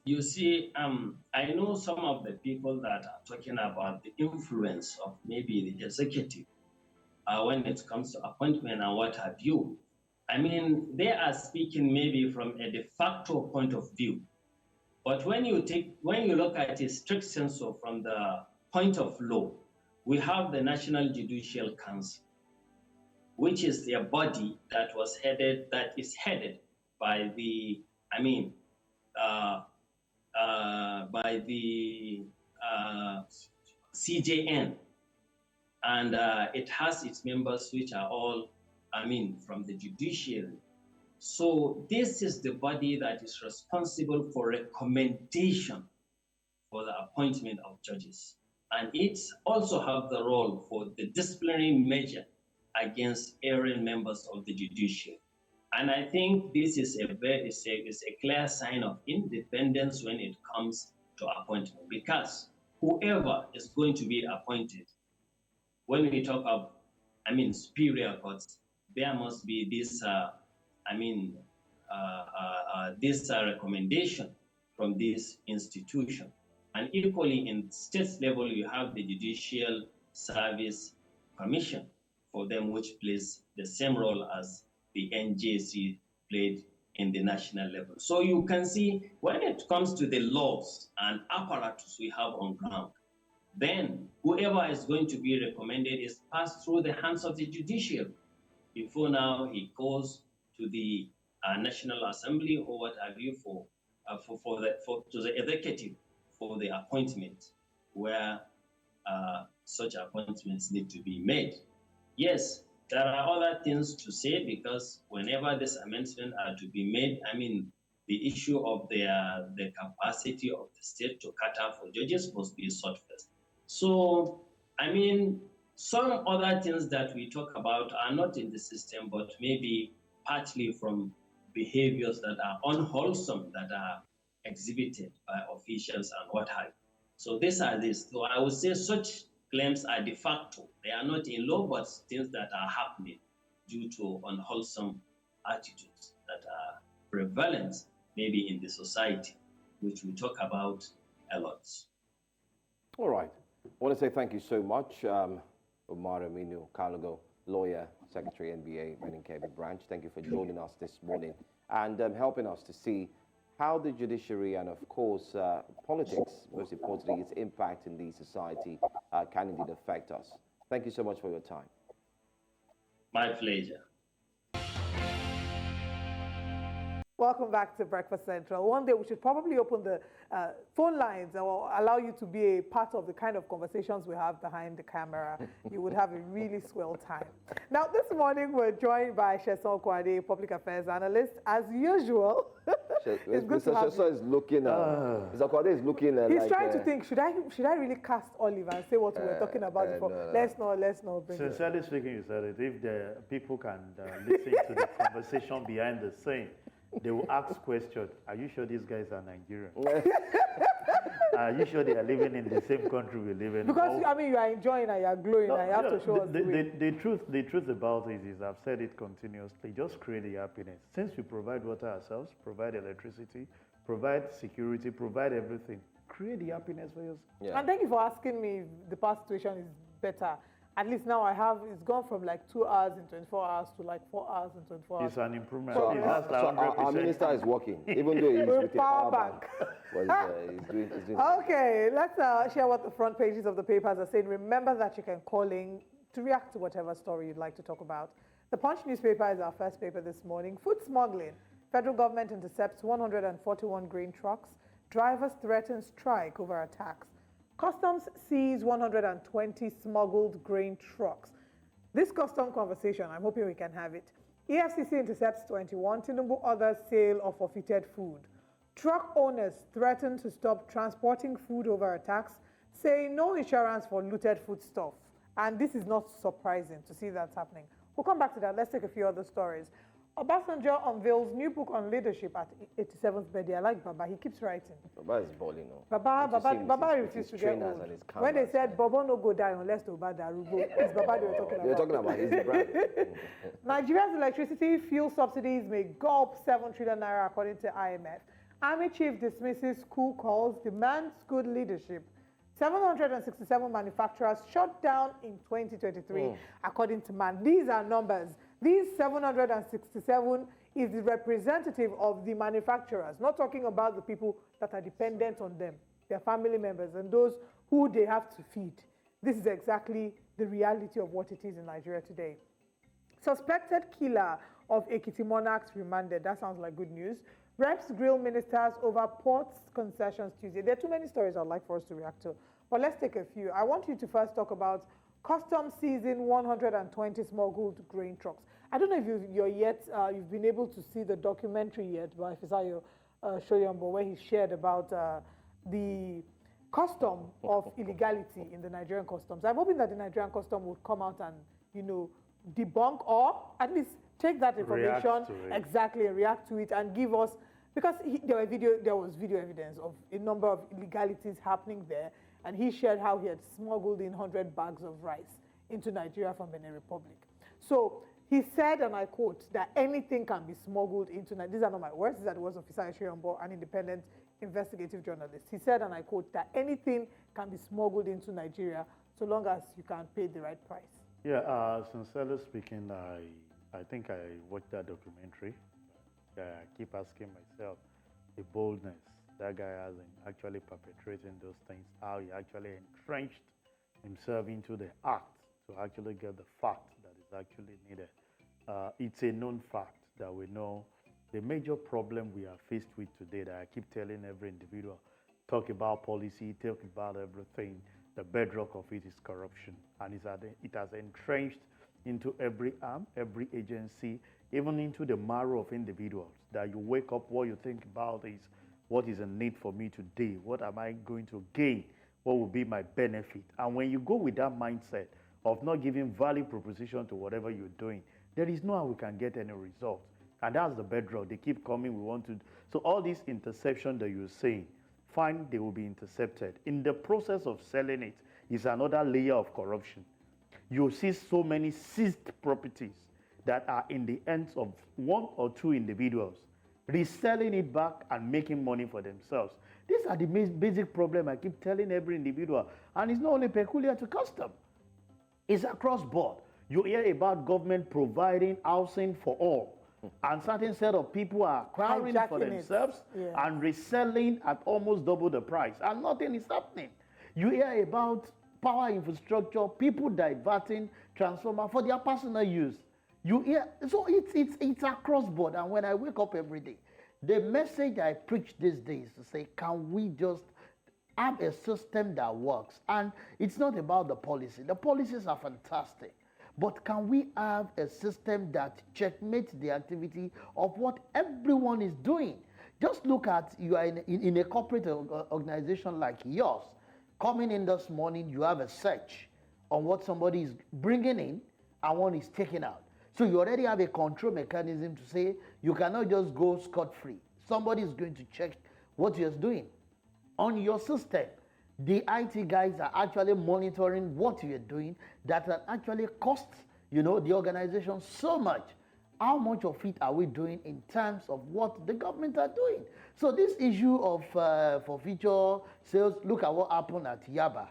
You see, I know some of the people that are talking about the influence of maybe the executive when it comes to appointment and what have you. I mean, they are speaking maybe from a de facto point of view. But when you look at a strict sense of from the point of law, we have the National Judicial Council, which is a body that is headed by the, by the CJN, and it has its members which are all, from the judiciary. So this is the body that is responsible for recommendation for the appointment of judges. And it also have the role for the disciplinary measure against erring members of the judiciary. And I think this is a clear sign of independence when it comes to appointment, because whoever is going to be appointed, when we talk of, superior courts, there must be this, recommendation from this institution. And equally in state level, you have the Judicial Service Commission for them, which plays the same role as the NJC played in the national level. So you can see when it comes to the laws and apparatus we have on ground, then whoever is going to be recommended is passed through the hands of the judiciary before now he goes to the National Assembly or what have you to the executive for the appointment where such appointments need to be made. Yes, there are other things to say, because whenever this amendment are to be made, the issue of the capacity of the state to cater for judges must be sought first. So, some other things that we talk about are not in the system, but maybe partly from behaviors that are unwholesome that are exhibited by officials and what have you. So these are this. So I would say such claims are de facto. They are not in law, but things that are happening due to unwholesome attitudes that are prevalent maybe in the society, which we talk about a lot. All right. I want to say thank you so much, Omar Aminu Kalago, lawyer, Secretary, NBA, Benin Kebbi branch. Thank you for joining us this morning and helping us to see how the judiciary and, of course, politics, most importantly, its impact in the society can indeed affect us. Thank you so much for your time. My pleasure. Welcome back to Breakfast Central. One day we should probably open the phone lines or allow you to be a part of the kind of conversations we have behind the camera. You would have a really swell time. Now, this morning we're joined by Sheson Kwade, public affairs analyst. As usual, Mr. Sheson is looking Mr. Kwade is looking he's like, trying to think, should I really cast Olive and say what we were talking about before? No. Let's not. Sincerely speaking, you said it. If the people can listen to the conversation behind the scene, they will ask questions. Are you sure these guys are Nigerian? Are you sure they are living in the same country we live in? Because you are enjoying and you are glowing, and you have to show us the truth about it is, I've said it continuously, just create the happiness. Since we provide water ourselves, provide electricity, provide security, provide everything, create the happiness for yourself. Yeah. And thank you for asking me if the past situation is better. At least now it's gone from like 2 hours in 24 hours to like 4 hours in 24 hours. It's an improvement. So our minister is working, even though he's with a power bank. He's doing okay, let's share what the front pages of the papers are saying. Remember that you can call in to react to whatever story you'd like to talk about. The Punch newspaper is our first paper this morning. Food smuggling. Federal government intercepts 141 grain trucks. Drivers threaten strike over attacks. Customs sees 120 smuggled grain trucks. This custom conversation, I'm hoping we can have it. EFCC intercepts 21. Tinubu orders sale of forfeited food. Truck owners threaten to stop transporting food over attacks, saying no insurance for looted foodstuff. And this is not surprising to see that's happening. We'll come back to that. Let's take a few other stories. Obasanjo unveils new book on leadership at 87th birthday. I like Baba. He keeps writing. Baba is balling now. Baba refused to get old. When they said Baba no go die unless Oba Darugo, it's Baba they were talking about. They're talking about his brand. Nigeria's electricity fuel subsidies may go up 7 trillion naira according to IMF. Army chief dismisses school calls, demands good leadership. 767 manufacturers shut down in 2023, according to MAN. These are numbers. These 767 is the representative of the manufacturers, not talking about the people that are dependent on them, their family members, and those who they have to feed. This is exactly the reality of what it is in Nigeria today. Suspected killer of Ekiti monarchs remanded. That sounds like good news. Reps grill ministers over ports concessions Tuesday. There are too many stories I'd like for us to react to, but let's take a few. I want you to first talk about Customs seizing 120 smuggled grain trucks. I don't know if you've been able to see the documentary yet by Fisayo Shoyombo, where he shared about the custom of illegality in the Nigerian customs. I'm hoping that the Nigerian custom would come out and, debunk or at least take that information exactly and react to it and give us, because there was video evidence of a number of illegalities happening there, and he shared how he had smuggled in 100 bags of rice into Nigeria from Benin Republic. So he said, and I quote, that anything can be smuggled into Nigeria. These are not my words, these are the words of Fisayo Shoyombo, an independent investigative journalist. He said, and I quote, that anything can be smuggled into Nigeria so long as you can pay the right price. Yeah, sincerely speaking, I think I watched that documentary. I keep asking myself the boldness that guy has in actually perpetrating those things, how he actually entrenched himself into the act to actually get the fact that is actually needed. It's a known fact that we know the major problem we are faced with today, that I keep telling every individual, talk about policy, talk about everything, the bedrock of it is corruption. And it has entrenched into every arm, every agency, even into the marrow of individuals, that you wake up, what you think about is, what is a need for me today? What am I going to gain? What will be my benefit? And when you go with that mindset of not giving value proposition to whatever you're doing, there is no how we can get any results. And that's the bedrock. They keep coming, we want to. So all this interception that you're saying, fine, they will be intercepted. In the process of selling it is another layer of corruption. You see so many seized properties that are in the hands of one or two individuals, reselling it back and making money for themselves. These are the basic problem I keep telling every individual. And it's not only peculiar to custom. It's across board. You hear about government providing housing for all. And certain set of people are acquiring for themselves and reselling at almost double the price. And nothing is happening. You hear about power infrastructure, people diverting transformer for their personal use. You hear, so it's across board. And when I wake up every day, the message I preach these days is to say, can we just have a system that works? And it's not about the policy. The policies are fantastic. But can we have a system that checkmates the activity of what everyone is doing? Just look at, you are in a corporate organization like yours. Coming in this morning, you have a search on what somebody is bringing in and one is taking out. So you already have a control mechanism to say you cannot just go scot-free. Somebody is going to check what you're doing. On your system, the IT guys are actually monitoring what you're doing that actually costs, the organization so much. How much of it are we doing in terms of what the government are doing? So this issue of for future sales, look at what happened at Yaba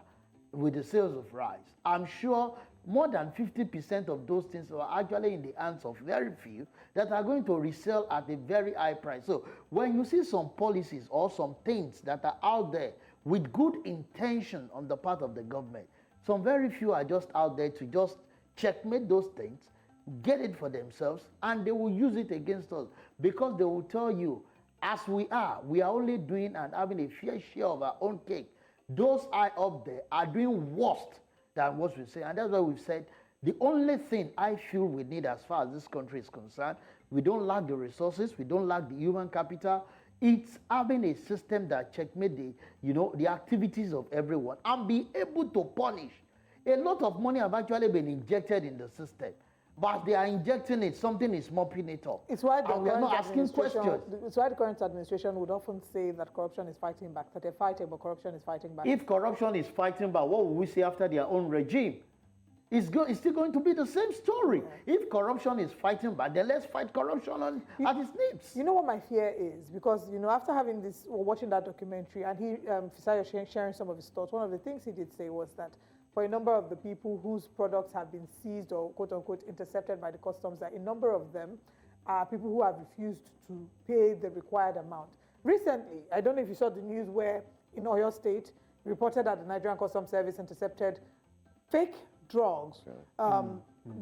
with the sales of rice. I'm sure more than 50% of those things are actually in the hands of very few that are going to resell at a very high price. So when you see some policies or some things that are out there with good intention on the part of the government, some very few are just out there to just checkmate those things, get it for themselves, and they will use it against us because they will tell you, as we are only doing and having a fair share of our own cake. Those high up there are doing worse than what we say. And that's why we've said the only thing I feel we need as far as this country is concerned, we don't lack the resources, we don't lack the human capital. It's having a system that checkmate the activities of everyone and be able to punish. A lot of money have actually been injected in the system. but they are injecting it, something is mopping it up. It's why the and we are not asking questions. It's why the current administration would often say that corruption is fighting back, that they're fighting, but corruption is fighting back. If corruption is fighting back, what will we say after their own regime? It's still going to be the same story. Yeah. If corruption is fighting back, then let's fight corruption at its nips. You know what my fear is? Because, you know, after having this, or watching that documentary, and Fisayo sharing some of his thoughts, one of the things he did say was that for a number of the people whose products have been seized or quote-unquote intercepted by the customs, that a number of them are people who have refused to pay the required amount. Recently, I don't know if you saw the news where in Oyo State, reported that the Nigerian Customs Service intercepted fake drugs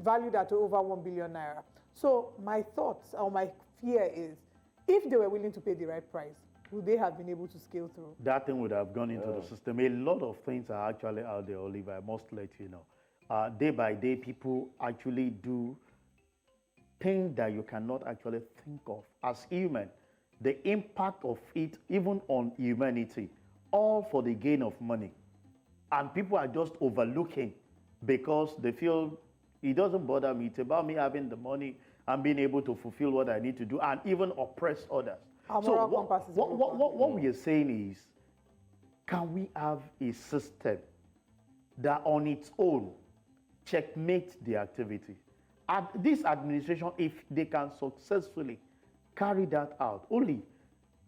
valued at over 1 billion naira. So my thoughts or my fear is, if they were willing to pay the right price, would they have been able to scale through? That thing would have gone into the system. A lot of things are actually out there, Oliver, I must let you know. Day by day, people actually do things that you cannot actually think of as human. The impact of it, even on humanity, all for the gain of money. And people are just overlooking because they feel it doesn't bother me. It's about me having the money and being able to fulfill what I need to do and even oppress others. So what we are saying is, can we have a system that on its own checkmate the activity? And this administration, if they can successfully carry that out, only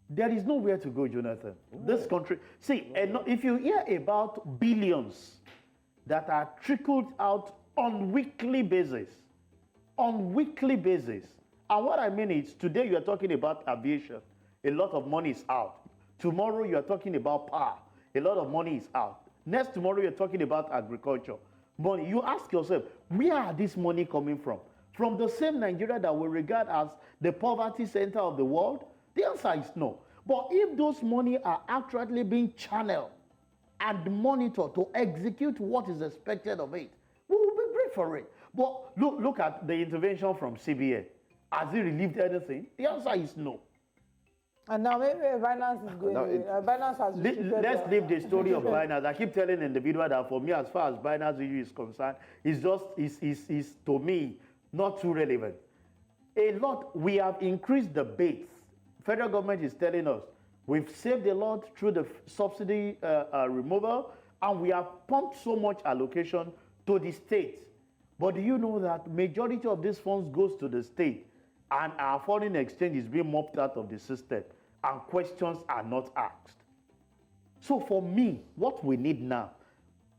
there is nowhere to go, Jonathan. This country, see, if you hear about billions that are trickled out on weekly basis, and what I mean is, today you are talking about aviation, a lot of money is out. Tomorrow you are talking about power, a lot of money is out. Next tomorrow you're talking about agriculture. Money. You ask yourself, where are this money coming from? From the same Nigeria that we regard as the poverty center of the world? The answer is no. But if those money are actually being channeled and monitored to execute what is expected of it, we will be great for it. But look at the intervention from CBN. Has it relieved anything? The answer is no. And now maybe Binance is going. Binance has. Let's leave the story of Binance. I keep telling the individual that for me, as far as Binance issue is concerned, it's just is to me not too relevant. We have increased the base. Federal government is telling us we've saved a lot through the subsidy removal, and we have pumped so much allocation to the states. But do you know that majority of these funds goes to the state, and our foreign exchange is being mopped out of the system, and questions are not asked? So for me, what we need now,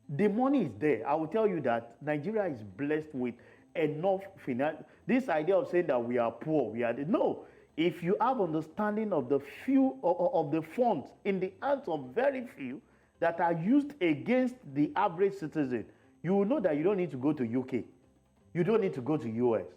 the money is there. I will tell you that Nigeria is blessed with enough finance. This idea of saying that we are poor, no. If you have understanding of the few of the funds in the hands of very few that are used against the average citizen, you will know that you don't need to go to UK. You don't need to go to US.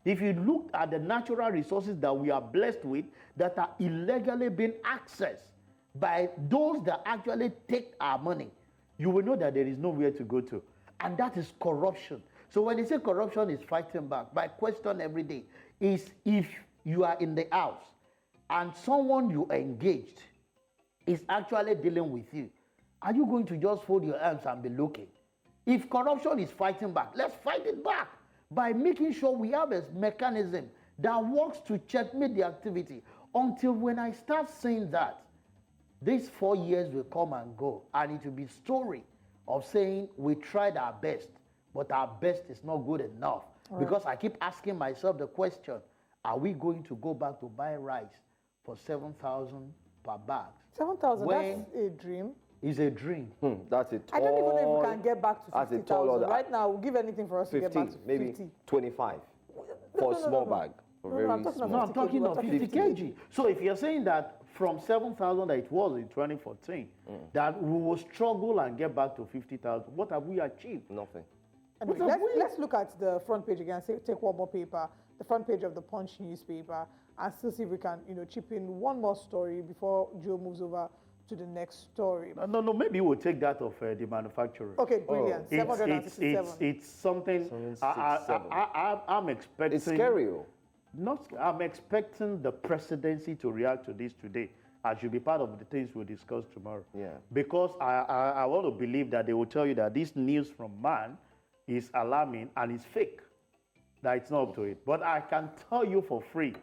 If you look at the natural resources that we are blessed with that are illegally being accessed by those that actually take our money, you will know that there is nowhere to go to. And that is corruption. So when they say corruption is fighting back, my question every day is, if you are in the house and someone you engaged is actually dealing with you, are you going to just fold your arms and be looking? If corruption is fighting back, let's fight it back by making sure we have a mechanism that works to checkmate the activity. Until when I start saying that, these 4 years will come and go, and it will be story of saying we tried our best, but our best is not good enough. Right. Because I keep asking myself the question, are we going to go back to buy rice for 7,000 per bag? 7,000, that's a dream. It's a dream. That's it. I don't even know if we can get back to 50,000. Right now, we'll give anything for us 50, to get back to 50. Maybe 25 for a small bag. I'm talking about 50 kg. So if you're saying that from 7,000 that it was in 2014, that we will struggle and get back to 50,000, what have we achieved? Nothing. Anyway, let's look at the front page again. Take one more paper, the front page of the Punch newspaper, and still see if we can, chip in one more story before Joe moves over to the next story. No, maybe we'll take that of the manufacturer. Okay, brilliant. 767. It's something I'm expecting. It's scary. I'm expecting the presidency to react to this today. I should be part of the things we'll discuss tomorrow. Yeah. Because I want to believe that they will tell you that this news from man is alarming and it's fake. that it's not up to it. But I can tell you for free,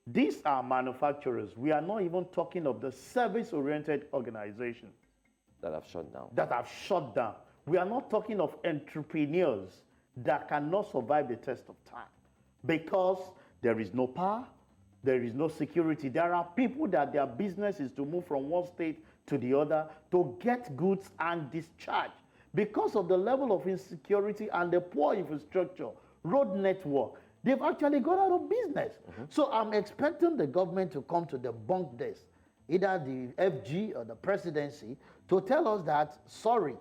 these are manufacturers. We are not even talking of the service-oriented organizations That have shut down. that have shut down. We are not talking of entrepreneurs that cannot survive the test of time because there is no power, there is no security. There are people that their business is to move from one state to the other to get goods and discharge. Because of the level of insecurity and the poor infrastructure, road network, they've actually gone out of business. So I'm expecting the government to come to debunk this, either the FG or the presidency, to tell us that, sorry,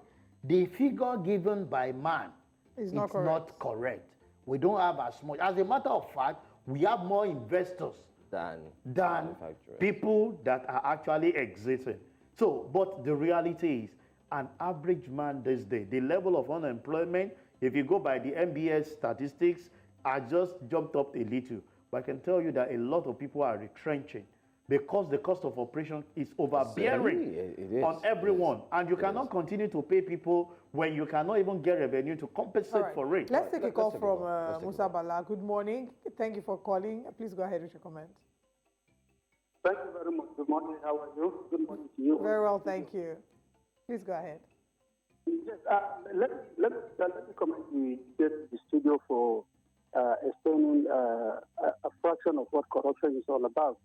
the figure given by man It's is not correct. not correct. We don't have as much. As a matter of fact, we have more investors Than than people that are actually exiting. So, but the reality is, an average man this day, the level of unemployment, if you go by the MBS statistics, are just jumped up a little. But I can tell you that a lot of people are retrenching because the cost of operation is overbearing It is. on everyone. And you It cannot is. continue to pay people when you cannot even get revenue to compensate All right. for it. Let's take a Let's call take a from call. Let's take a Musa Bala. Good morning. Thank you for calling. Please go ahead with your comment. Thank you very much. Good morning. How are you? Good morning to you. Very well, thank you. Please go ahead. Yes, let me commend the studio for explaining a fraction of what corruption is all about.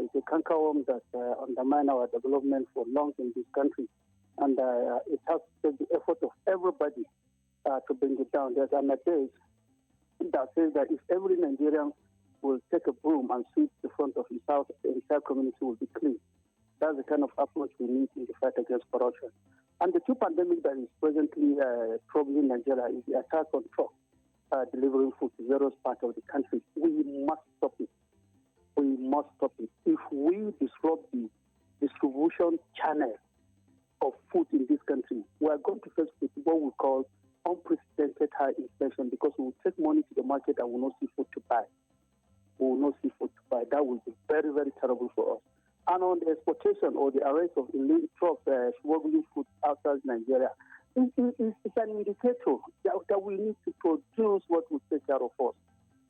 It's a cankerworm that undermines our development for long in this country. And it has to take the effort of everybody to bring it down. There's an adage that says that if every Nigerian will take a broom and sweep the front of his house, the entire community will be clean. That's the kind of approach we need in the fight against corruption. And the two pandemic that is presently troubling Nigeria is the attack on trucks delivering food to various parts of the country. We must stop it. We must stop it. If we disrupt the distribution channel of food in this country, we are going to face what we call unprecedented high inflation because we will take money to the market and will not see food to buy. We will not see food to buy. That will be very, very terrible for us. And on the exportation or the arrest of illegal trucks smuggling food outside Nigeria, it's an indicator that we need to produce what will take care of us.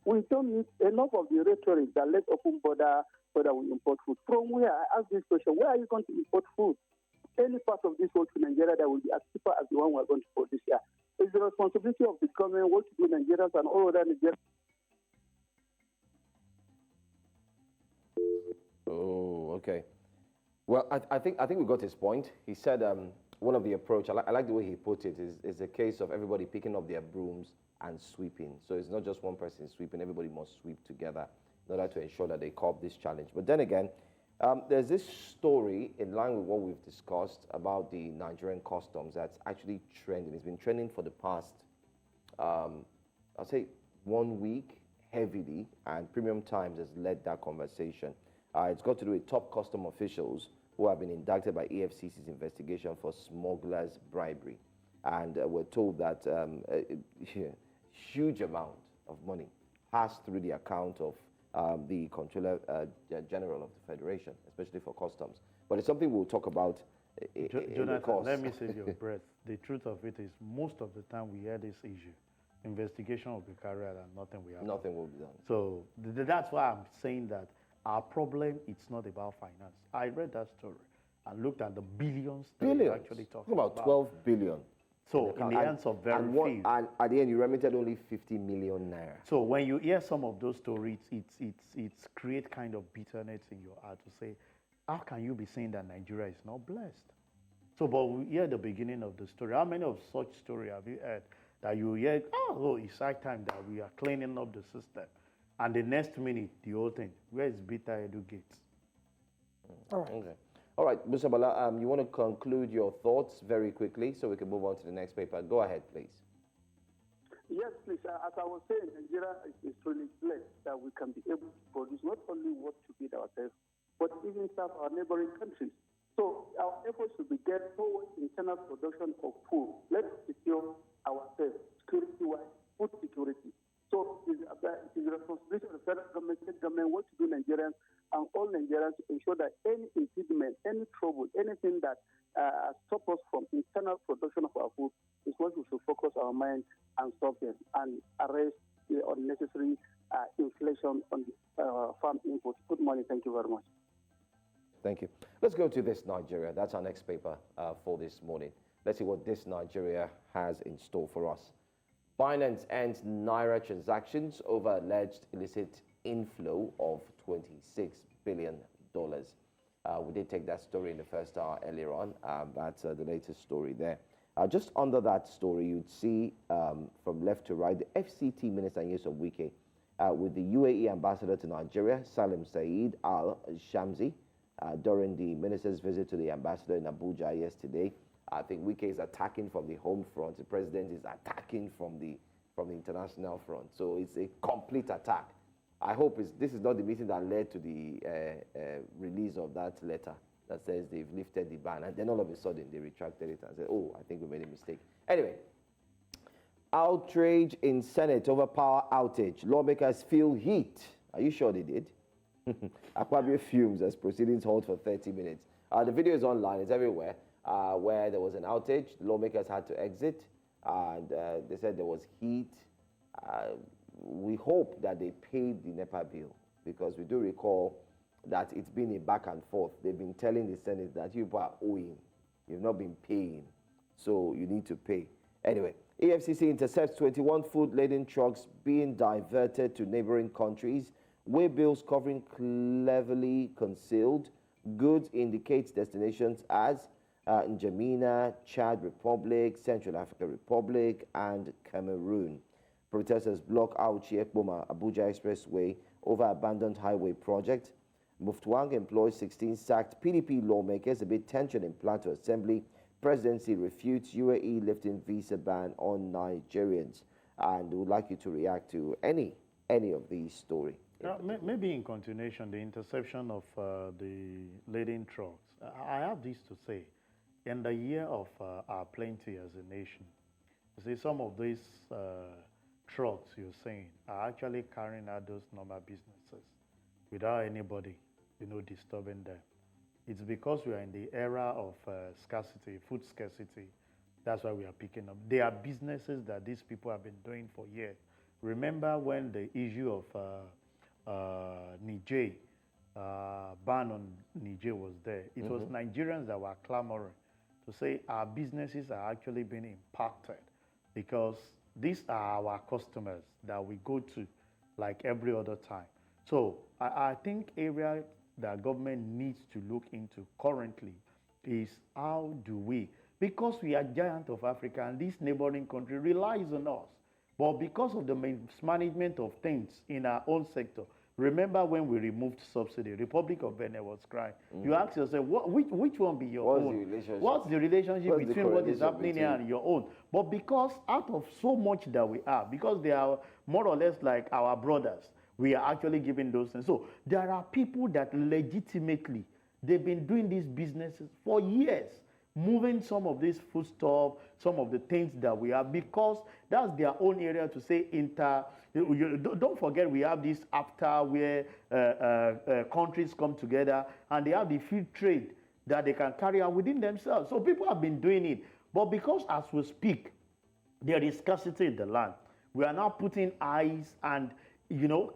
We don't need enough of the rhetoric that let's open border so that we import food. From where? I ask this question, where are you going to import food? Any part of this world to Nigeria that will be as cheaper as the one we're going to produce here. It's the responsibility of the government, what to do Nigerians and all other Nigerians. Oh, okay. Well, I think we got his point. He said one of the approach, I like the way he put it, is a case of everybody picking up their brooms and sweeping. So it's not just one person sweeping, everybody must sweep together in order to ensure that they cope this challenge. But then again, there's this story in line with what we've discussed about the Nigerian customs that's actually trending. It's been trending for the past, I'll say 1 week heavily, and Premium Times has led that conversation. It's got to do with top custom officials who have been indicted by EFCC's investigation for smugglers' bribery. And we're told that a huge amount of money passed through the account of the Controller General of the Federation, especially for customs. But it's something we'll talk about in the Jonathan, course. let me save your breath. The truth of it is, most of the time we hear this issue, investigation will be carried out and nothing will happen. Nothing will be done. So that's why I'm saying that our problem, it's not about finance. I read that story and looked at the billions that we're Billions. actually talking about 12 billion. So in the hands of very few. And at the end, you remitted only 50 million naira. So when you hear some of those stories, it's create kind of bitterness in your heart to say, how can you be saying that Nigeria is not blessed? So, but we hear the beginning of the story. How many of such story have you heard that you hear, oh, it's high time that we are cleaning up the system, and the next minute, the whole thing, where is Bita Edu Gates? All right. Okay. All right, Mr. Bala, you want to conclude your thoughts very quickly so we can move on to the next paper. Go ahead, please. Yes, please. As I was saying, Nigeria is really blessed that we can be able to produce not only what to feed ourselves, but even serve our neighboring countries. So our efforts should be geared towards internal production of food. Let's secure ourselves, security-wise, food security. So it is the responsibility of the federal government, state government, what to do Nigerians and all Nigerians to ensure that any impediment, any trouble, anything that stops us from internal production of our food is what we should focus our mind and stop them and arrest the unnecessary inflation on farm inputs. Good morning. Thank you very much. Thank you. Let's go to this Nigeria. That's our next paper for this morning. Let's see what this Nigeria has in store for us. Binance ends Naira transactions over alleged illicit inflow of $26 billion. We did take that story in the first hour earlier on. That's the latest story there. Just under that story, you'd see from left to right, the FCT Minister Nyesom Wike with the UAE Ambassador to Nigeria, Salim Saeed Al-Shamsi, during the minister's visit to the ambassador in Abuja yesterday. I think Wike is attacking from the home front. The president is attacking from the international front. So it's a complete attack. I hope this is not the meeting that led to the release of that letter that says they've lifted the ban. And then all of a sudden they retracted it and said, oh, I think we made a mistake. Anyway, outrage in Senate over power outage. Lawmakers feel heat. Are you sure they did? Akpabio fumes as proceedings halt for 30 minutes. The video is online. It's everywhere. Where there was an outage, lawmakers had to exit, and they said there was heat. We hope that they paid the NEPA bill, because we do recall that it's been a back and forth. They've been telling the Senate that you are owing. You've not been paying, so you need to pay. Anyway, EFCC intercepts 21 food-laden trucks being diverted to neighboring countries. Waybills covering cleverly concealed goods indicates destinations as N'Djamena, Chad Republic, Central African Republic, and Cameroon. Protesters block Auchi Ekpoma Abuja Expressway over abandoned highway project. Muftwang employs 16 sacked PDP lawmakers amid tension in Plateau Assembly. Presidency refutes UAE lifting visa ban on Nigerians. And we would like you to react to any of these stories. Maybe in continuation, the interception of the laden trucks. I have this to say. In the year of our plenty as a nation, you see, some of these trucks you're saying are actually carrying out those normal businesses without anybody, disturbing them. It's because we are in the era of scarcity, food scarcity. That's why we are picking up. There are businesses that these people have been doing for years. Remember when the issue of Niger, ban on Niger was there. It was Nigerians that were clamoring to say our businesses are actually being impacted because these are our customers that we go to like every other time. So I think area that government needs to look into currently is how do we, because we are giant of Africa and this neighboring country relies on us, but because of the mismanagement of things in our own sector. Remember when we removed subsidy, Republic of Benin was crying. You ask yourself, which one be your own? What's the relationship between what is happening here and your own? But because out of so much that we are, because they are more or less like our brothers, we are actually giving those things. So there are people that legitimately, they've been doing these businesses for years, moving some of these foodstuff, some of the things that we have, because that's their own area to say don't forget we have this AFTA where countries come together and they have the free trade that they can carry out within themselves. So people have been doing it. But because as we speak, there is scarcity in the land, we are now putting eyes and,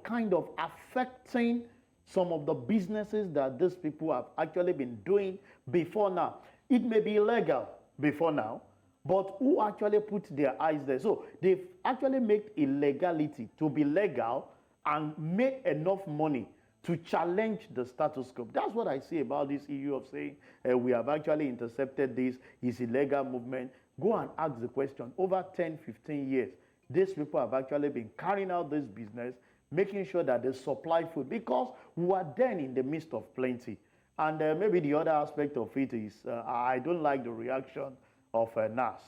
kind of affecting some of the businesses that these people have actually been doing before now. It may be illegal before now, but who actually put their eyes there? So they've actually made illegality to be legal and made enough money to challenge the status quo. That's what I say about this issue of saying we have actually intercepted this, is illegal movement. Go and ask the question. Over 10, 15 years, these people have actually been carrying out this business, making sure that they supply food, because we were then in the midst of plenty. And maybe the other aspect of it is I don't like the reaction of NAS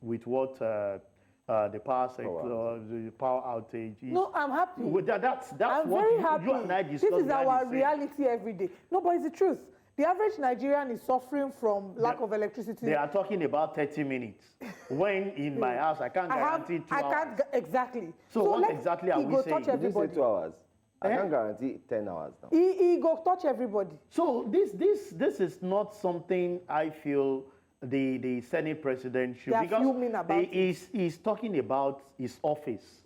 with what the power sector, the power outage is. No, I'm happy. That's I'm what very happy. You and I discussed. This is our reality every day. No, but it's the truth. The average Nigerian is suffering from lack of electricity. They are talking about 30 minutes. When in my house, I can't guarantee 2 hours. Exactly. So what exactly are we saying? Did you say 2 hours? I can't guarantee 10 hours now. He go touch everybody. So this is not something I feel the Senate president should, because he's talking about his office.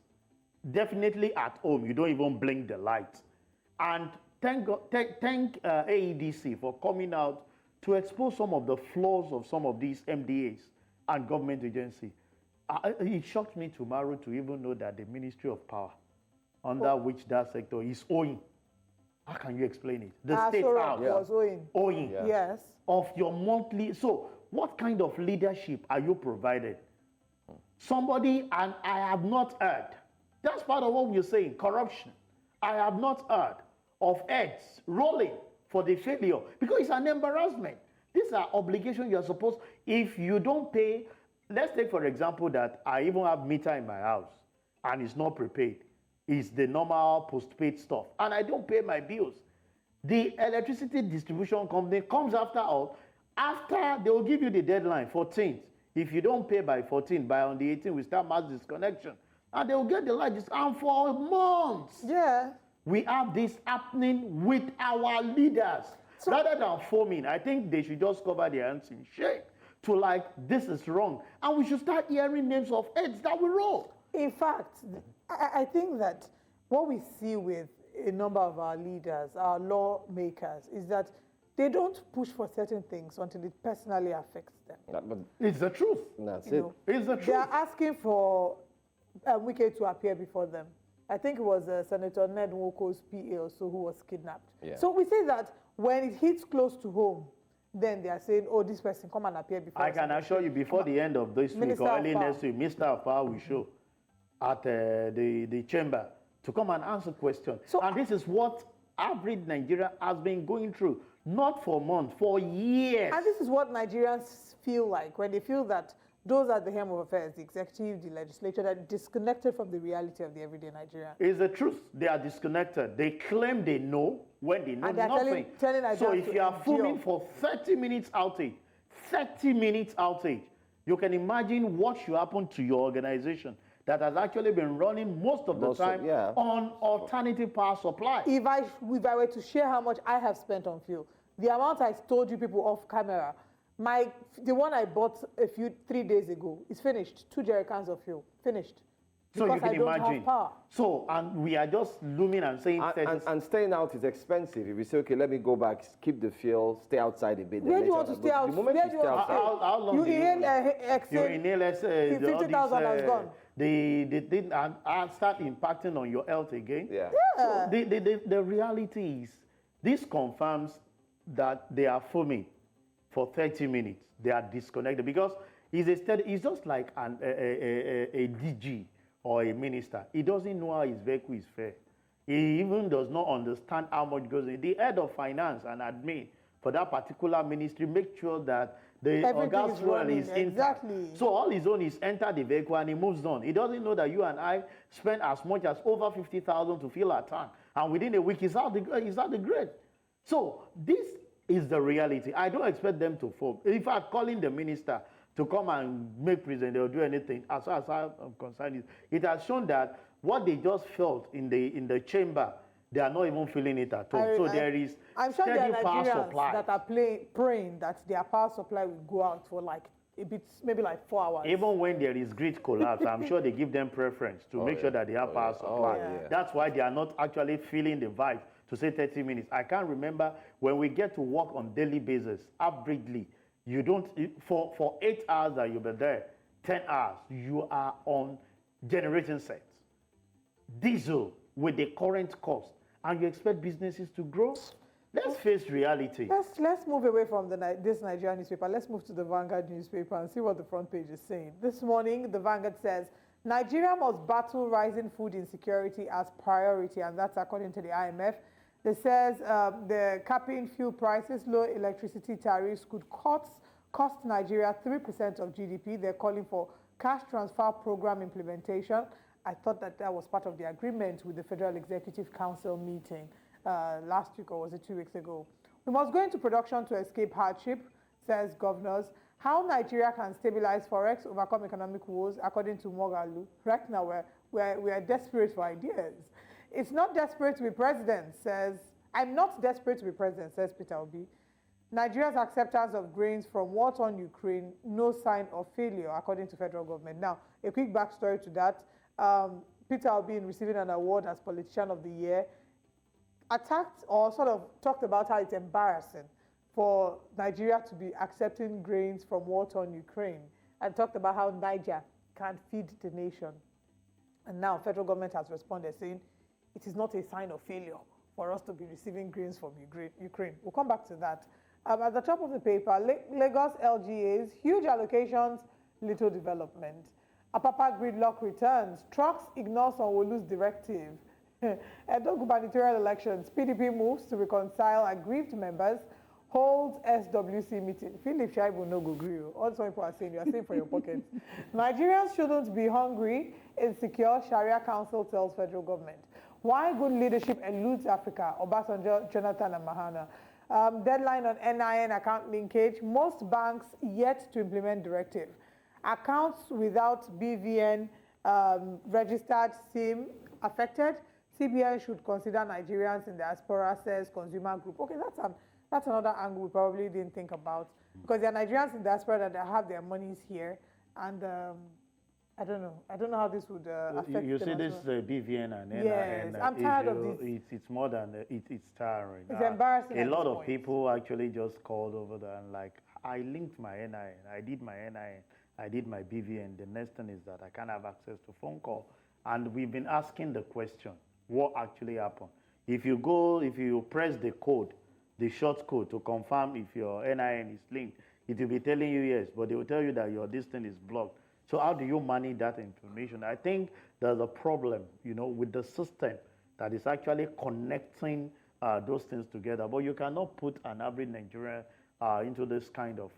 definitely at home, you don't even blink the lights. And thank AEDC for coming out to expose some of the flaws of some of these MDAs and government agencies. It shocked me tomorrow to even know that the Ministry of Power, under which that sector is owing. How can you explain it? The state house was owing. Yeah. Yes. Of your monthly. So what kind of leadership are you provided? Somebody, and I have not heard. That's part of what we're saying, corruption. I have not heard of heads rolling for the failure because it's an embarrassment. These are obligations you're supposed, if you don't pay, let's take for example that I even have meter in my house and it's not prepaid. It's the normal postpaid stuff and I don't pay my bills. The electricity distribution company comes after all, after they will give you the deadline, 14th. If you don't pay by 14th, by on the 18th, we start mass disconnection. And they will get the light, and for months. Yeah. We have this happening with our leaders. So, rather than foaming, I think they should just cover their hands in shame to like, this is wrong. And we should start hearing names of heads that we roll. In fact, I think that what we see with a number of our leaders, our lawmakers, is that they don't push for certain things until it personally affects them. But it's the truth. That's You it. know, It's the truth. They are asking for Wike to appear before them. I think it was Senator Ned Nwoko's PA also who was kidnapped. Yeah. So we say that when it hits close to home, then they are saying, oh, this person, come and appear before I can assure you, before the end of this week or early next week, Minister of Power will show at the chamber to come and answer questions. So, and this is what average Nigeria has been going through, not for months, for years. And this is what Nigerians feel like when they feel that those at the helm of affairs, the executive, the legislature, are disconnected from the reality of the everyday Nigerian. It's the truth. They are disconnected. They claim they know when they know And they're nothing. telling So if you are filming for 30 minutes outage, you can imagine what should happen to your organization that has actually been running most of the time on alternative power supply. If I were to share how much I have spent on fuel, the amount I told you people off camera, the one I bought 3 days ago is finished. 2 jerrycans of fuel, finished. So you can I don't imagine. have power. So, and we are just looming and saying... And staying out is expensive. If you say, okay, let me go back, keep the fuel, stay outside a bit. Where do you want to stay out? The moment you stay outside... How long you do inhale 50,000 has gone. They didn't start impacting on your health again. Yeah. So the reality is, this confirms that they are foaming for 30 minutes. They are disconnected because it's just like a DG or a minister. He doesn't know how his vehicle is fare. He even does not understand how much goes in. The head of finance and admin for that particular ministry make sure that the gas fuel is intact. Exactly. So all his own is enter the vehicle and he moves on. He doesn't know that you and I spend as much as over 50,000 to fill our tank. And within a week, he's out the grid. So this is the reality. I don't expect them to foam. In fact, calling the minister to come and make present or do anything, as far as I'm concerned, it has shown that what they just felt in the chamber, they are not even feeling it at all. So there is I'm sure steady there are power Nigerians supply. that are praying that their power supply will go out for like a bit, maybe like 4 hours. Even when there is grid collapse, I'm sure they give them preference to make sure that they have power supply. That's why they are not actually feeling the vibe to say 30 minutes. I can't remember when we get to work on daily basis, averagely, you don't, for 8 hours that you'll be there, 10 hours, you are on generating sets. Diesel with the current cost, and you expect businesses to grow? Let's face reality. Let's move away from this Nigerian newspaper. Let's move to the Vanguard newspaper and see what the front page is saying. This morning, the Vanguard says, Nigeria must battle rising food insecurity as priority, and that's according to the IMF. It says the capping fuel prices, low electricity tariffs could cost Nigeria 3% of GDP. They're calling for cash transfer program implementation. I thought that was part of the agreement with the Federal Executive Council meeting last week, or was it 2 weeks ago? We must go into production to escape hardship, says governors. How Nigeria can stabilize forex, overcome economic woes, according to Mogalu. Right now, we are desperate for ideas. It's not desperate to be president, says, I'm not desperate to be president, says Peter Obi. Nigeria's acceptance of grains from war-torn Ukraine, no sign of failure, according to federal government. Now, a quick backstory to that. Peter Obi receiving an award as Politician of the Year, attacked or sort of talked about how it's embarrassing for Nigeria to be accepting grains from war-torn Ukraine, and talked about how Niger can't feed the nation. And now federal government has responded saying it is not a sign of failure for us to be receiving grains from Ukraine. We'll come back to that. At the top of the paper, Lagos LGAs, huge allocations, little development. Apapa gridlock returns. Trucks ignore Sanwo-Olu's directive. Edo gubernatorial elections, PDP moves to reconcile aggrieved members, holds SWC meeting. Philip Shaibu no go agree. All some people are saying, you are saying for your pockets. Nigerians shouldn't be hungry. Insecure, Sharia Council tells federal government. Why good leadership eludes Africa? Obasanjo, Jonathan, and Mahana. Deadline on NIN account linkage. Most banks yet to implement directive. Accounts without BVN registered SIM affected. CBN should consider Nigerians in diaspora, says consumer group. Okay, that's another angle we probably didn't think about, because there are Nigerians in diaspora that have their monies here, and I don't know how this would affect You them. see this BVN and NIN. Yes, I'm tired of this. It's more than it's tiring. It's embarrassing. A lot of people actually just called over there and like, I linked my NIN, I did my NIN, I did my BVN. The next thing is that I can't have access to phone call, and we've been asking the question, what actually happened? If you press the code, the short code to confirm if your NIN is linked, it will be telling you yes, but they will tell you that your distance is blocked. So how do you manage that information? I think there's a problem, with the system that is actually connecting those things together. But you cannot put an average Nigerian into this kind of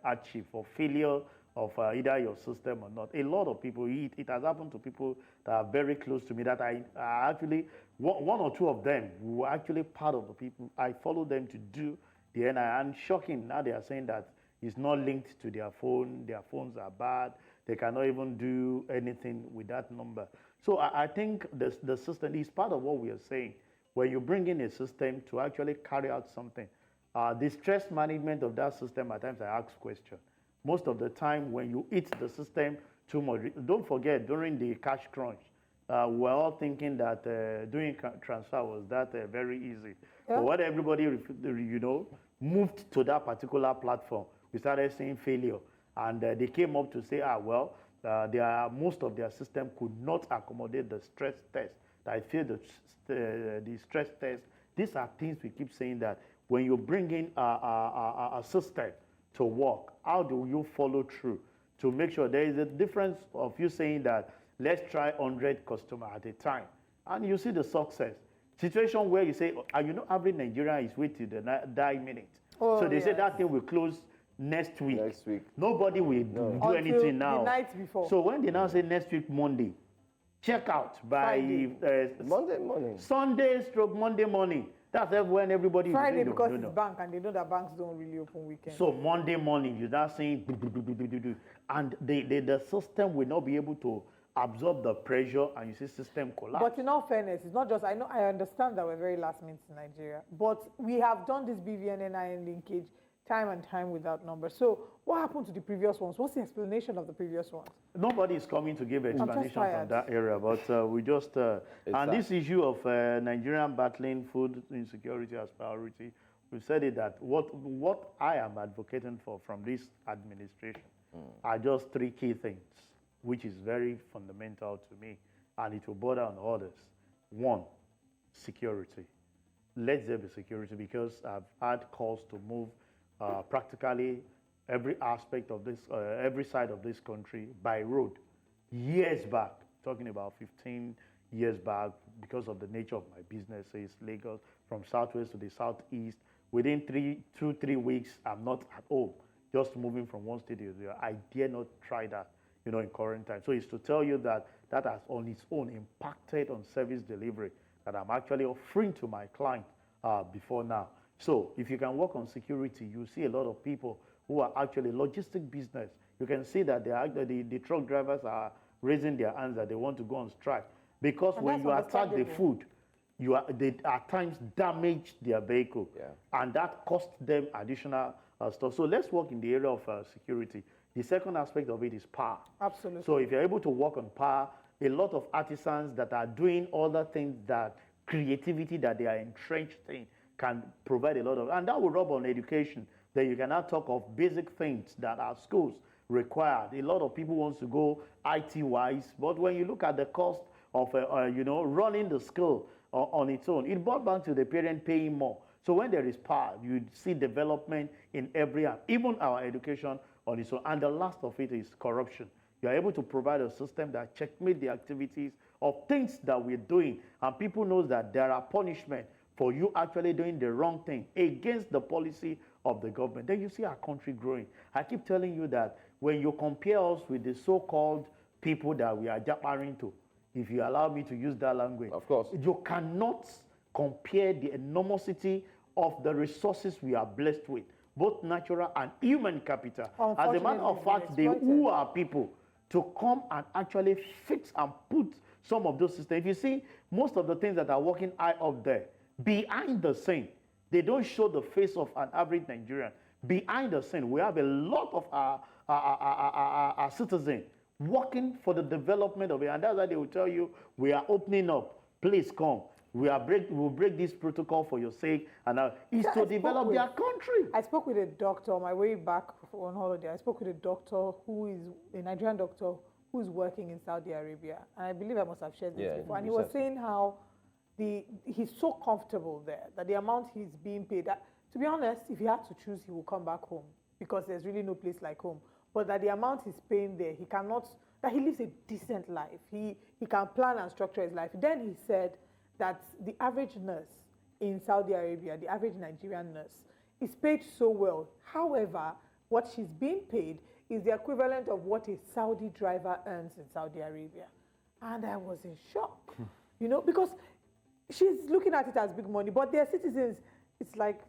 hardship or failure of either your system or not. A lot of people, it has happened to people that are very close to me that I actually, one or two of them were actually part of the people. I followed them to do the NIN, and shocking, now they are saying that it's not linked to their phone, their phones are bad, they cannot even do anything with that number. So I think the system is part of what we are saying. When you bring in a system to actually carry out something, the stress management of that system, at times I ask questions. Most of the time when you eat the system too much, don't forget, during the cash crunch, we're all thinking that doing transfer was that very easy. Yeah. But when everybody, moved to that particular platform, we started seeing failure. And they came up to say, most of their system could not accommodate the stress test. I feel the stress test, these are things we keep saying that when you bring in a system to work, how do you follow through to make sure there is a difference of you saying that let's try 100 customers at a time, and you see the success. Situation where you say, average Nigerian is waiting the die minute. Oh, so they say that thing will close next week. Nobody will do anything now. The night before. So when they now say next week, Monday, check out by Monday morning. Monday morning. That's when everybody Friday, because it's bank, and they know that banks don't really open weekends. So Monday morning, you're not saying and the system will not be able to absorb the pressure, and you see system collapse. But in all fairness, it's not just, I understand that we're very last minute in Nigeria, but we have done this BVN NIN linkage time and time without numbers. So what happened to the previous ones? What's the explanation of the previous ones? Nobody is coming to give explanation from that area, but we just, and this issue of Nigerian battling food insecurity as priority, we said it that what I am advocating for from this administration are just three key things, which is very fundamental to me, and it will border on others. One, security. Let there be security, because I've had calls to move practically every aspect of this, every side of this country by road. Years back, talking about 15 years back, because of the nature of my businesses, Lagos, from southwest to the southeast, within 3 weeks, I'm not at home, just moving from one state to the other. I dare not try that, in current time. So it's to tell you that that has on its own impacted on service delivery that I'm actually offering to my client before now. So if you can work on security, you see a lot of people who are actually logistic business. You can see that the truck drivers are raising their hands that they want to go on strike. Because when you attack the food, they at times damage their vehicle. Yeah. And that costs them additional stuff. So let's work in the area of security. The second aspect of it is power. Absolutely. So if you're able to work on power, a lot of artisans that are doing other things that creativity that they are entrenched in can provide a lot of, and that will rub on education. Then you can now talk of basic things that our schools required. A lot of people want to go IT-wise, but when you look at the cost of running the school on its own, it brought back to the parent paying more. So when there is power, you see development in every area, even our education on its own. And the last of it is corruption. You are able to provide a system that checkmate the activities of things that we're doing, and people know that there are punishment for you actually doing the wrong thing against the policy of the government. Then you see our country growing. I keep telling you that when you compare us with the so-called people that we are jabbering to, if you allow me to use that language, of course, you cannot compare the enormity of the resources we are blessed with, both natural and human capital. As a matter of fact, they who are people to come and actually fix and put some of those systems. If you see, most of the things that are working high up there, behind the scene, they don't show the face of an average Nigerian. Behind the scene, we have a lot of our citizens working for the development of it. And that's why they will tell you, we are opening up. Please come. We'll break this protocol for your sake. And it's to develop their country. I spoke with a doctor on my way back on holiday. I spoke with a doctor a Nigerian doctor who's working in Saudi Arabia. And I believe I must have shared this before. And he was saying how he's so comfortable there that the amount he's being paid, that, to be honest, if he had to choose, he will come back home because there's really no place like home. But that the amount he's paying there, that he lives a decent life. He can plan and structure his life. Then he said that the average nurse in Saudi Arabia, the average Nigerian nurse, is paid so well. However, what she's being paid is the equivalent of what a Saudi driver earns in Saudi Arabia. And I was in shock, because she's looking at it as big money, but their citizens, it's like,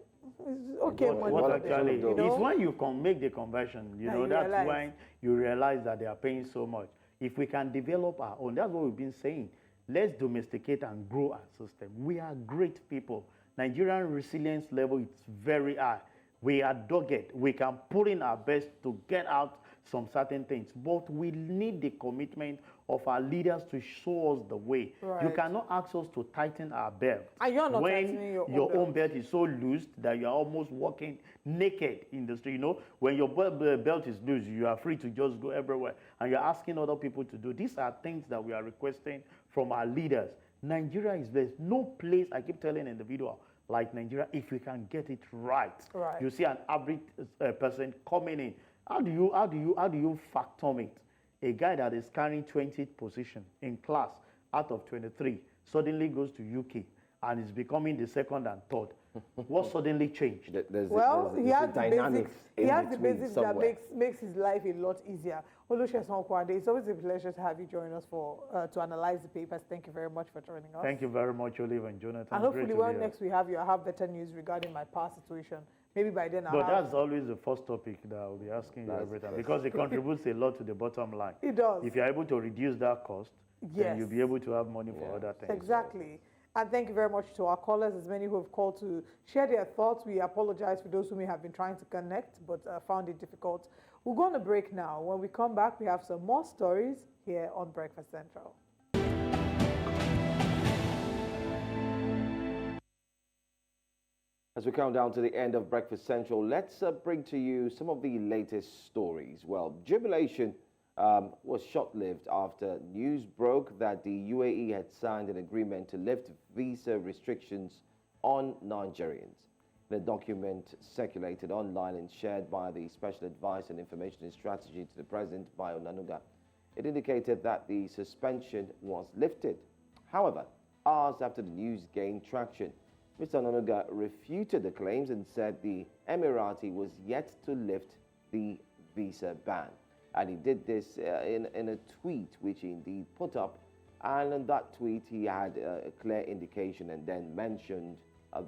it's okay money. What actually, it's when you can make the conversion, that's when you realize that they are paying so much. If we can develop our own, that's what we've been saying. Let's domesticate and grow our system. We are great people. Nigerian resilience level is very high. We are dogged. We can put in our best to get out some certain things, but we need the commitment of our leaders to show us the way. Right. You cannot ask us to tighten our belt and you're not when your own belt is so loose that you're almost walking naked in the street. When your belt is loose, you are free to just go everywhere, and you're asking other people to do. These are things that we are requesting from our leaders. Nigeria is blessed. No place, I keep telling an individual, like Nigeria, if we can get it right. You see an average person coming in. How do you factor it? A guy that is carrying 20th position in class out of 23 suddenly goes to UK and is becoming the second and third. What suddenly changed? He has the basics that makes his life a lot easier. Olusegun Kwade, it's always a pleasure to have you join us to analyze the papers. Thank you very much for joining us. Thank you very much, Olive and Jonathan. And hopefully when next we have you, I'll have better news regarding my power situation. Maybe by then But that's always the first topic that I'll be asking you every time, because it contributes a lot to the bottom line. It does. If you're able to reduce that cost, then you'll be able to have money for other things. Exactly. And thank you very much to our callers, as many who have called to share their thoughts. We apologize for those who may have been trying to connect but found it difficult. We'll go on a break now. When we come back, we have some more stories here on Breakfast Central. As we count down to the end of Breakfast Central, let's bring to you some of the latest stories. Well, jubilation was short-lived after news broke that the UAE had signed an agreement to lift visa restrictions on Nigerians. The document circulated online and shared by the Special Advice on Information and Strategy to the President, Bayo Nanuga. It indicated that the suspension was lifted. However, hours after the news gained traction, Mr. Nanuga refuted the claims and said the Emirati was yet to lift the visa ban. And he did this in a tweet, which he indeed put up. And in that tweet, he had a clear indication and then mentioned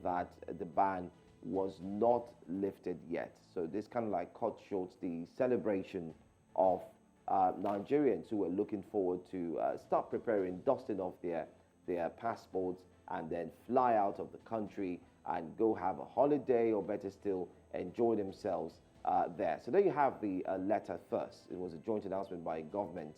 that the ban was not lifted yet. So this kind of like cut short the celebration of Nigerians who were looking forward to start preparing, dusting off their passports, and then fly out of the country and go have a holiday, or better still, enjoy themselves there. So there you have the letter first. It was a joint announcement by government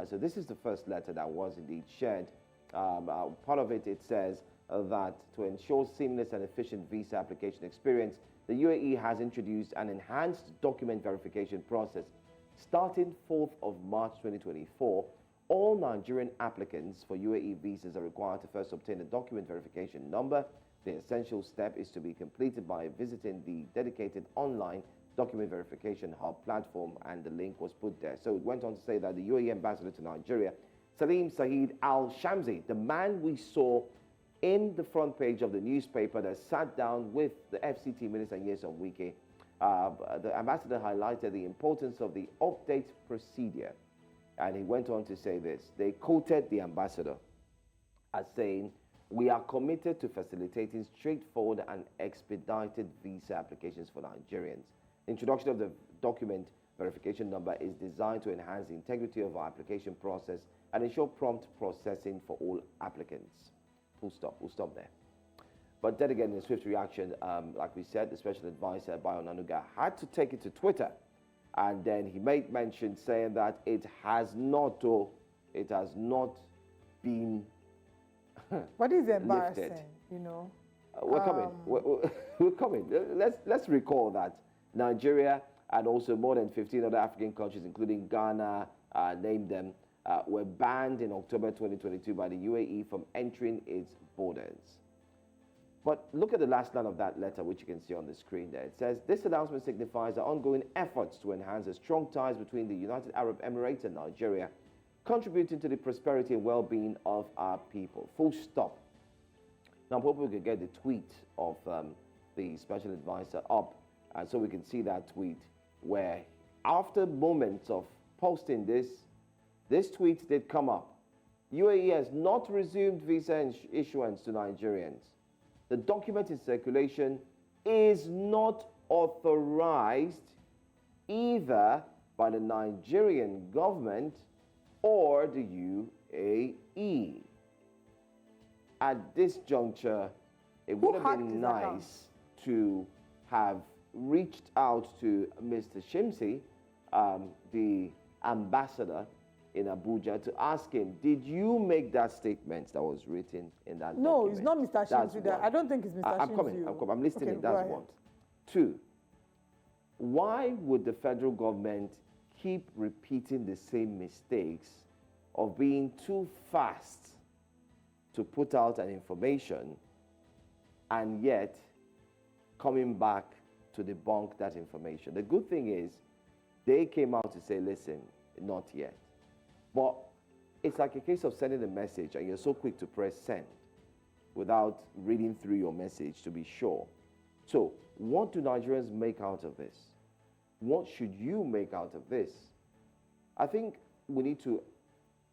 So this is the first letter that was indeed shared. Part of it, it says that to ensure seamless and efficient visa application experience, the UAE has introduced an enhanced document verification process. Starting 4th of March 2024, all Nigerian applicants for UAE visas are required to first obtain a document verification number. The essential step is to be completed by visiting the dedicated online document verification hub platform, and the link was put there. So it went on to say that the UAE ambassador to Nigeria, Salim Saeed Al-Shamsi, the man we saw in the front page of the newspaper that sat down with the FCT Minister Nyesom Wike, the ambassador highlighted the importance of the update procedure. And he went on to say this. They quoted the ambassador as saying, "We are committed to facilitating straightforward and expedited visa applications for Nigerians. The introduction of the document verification number is designed to enhance the integrity of our application process and ensure prompt processing for all applicants." Full stop. We'll stop there. But then again, in a swift reaction, like we said, the special advisor, Bayo Nanuga, had to take it to Twitter. And then he made mention saying that it has not been What is embarrassing, lifted. you know? We're coming. We're coming. Let's recall that Nigeria and also more than 15 other African countries, including Ghana, named them, were banned in October 2022 by the UAE from entering its borders. But look at the last line of that letter, which you can see on the screen there. It says, "This announcement signifies our ongoing efforts to enhance the strong ties between the United Arab Emirates and Nigeria, contributing to the prosperity and well-being of our people." Full stop. Now, I'm hoping we can get the tweet of the special advisor up, and so we can see that tweet where, after moments of posting this tweet did come up. UAE has not resumed visa issuance to Nigerians. The document in circulation is not authorized either by the Nigerian government or the UAE. At this juncture, it would have been nice to have reached out to Mr. Shimsi, the ambassador in Abuja, to ask him, did you make that statement that was written in that document? No, it's not Mr. Shimsi. I don't think it's Mr. Shimsi. I'm listening. Okay, That's one. Two, why would the federal government keep repeating the same mistakes of being too fast to put out an information and yet coming back to debunk that information? The good thing is they came out to say, listen, not yet. But it's like a case of sending a message and you're so quick to press send without reading through your message to be sure. So what do Nigerians make out of this? What should you make out of this? I think we need to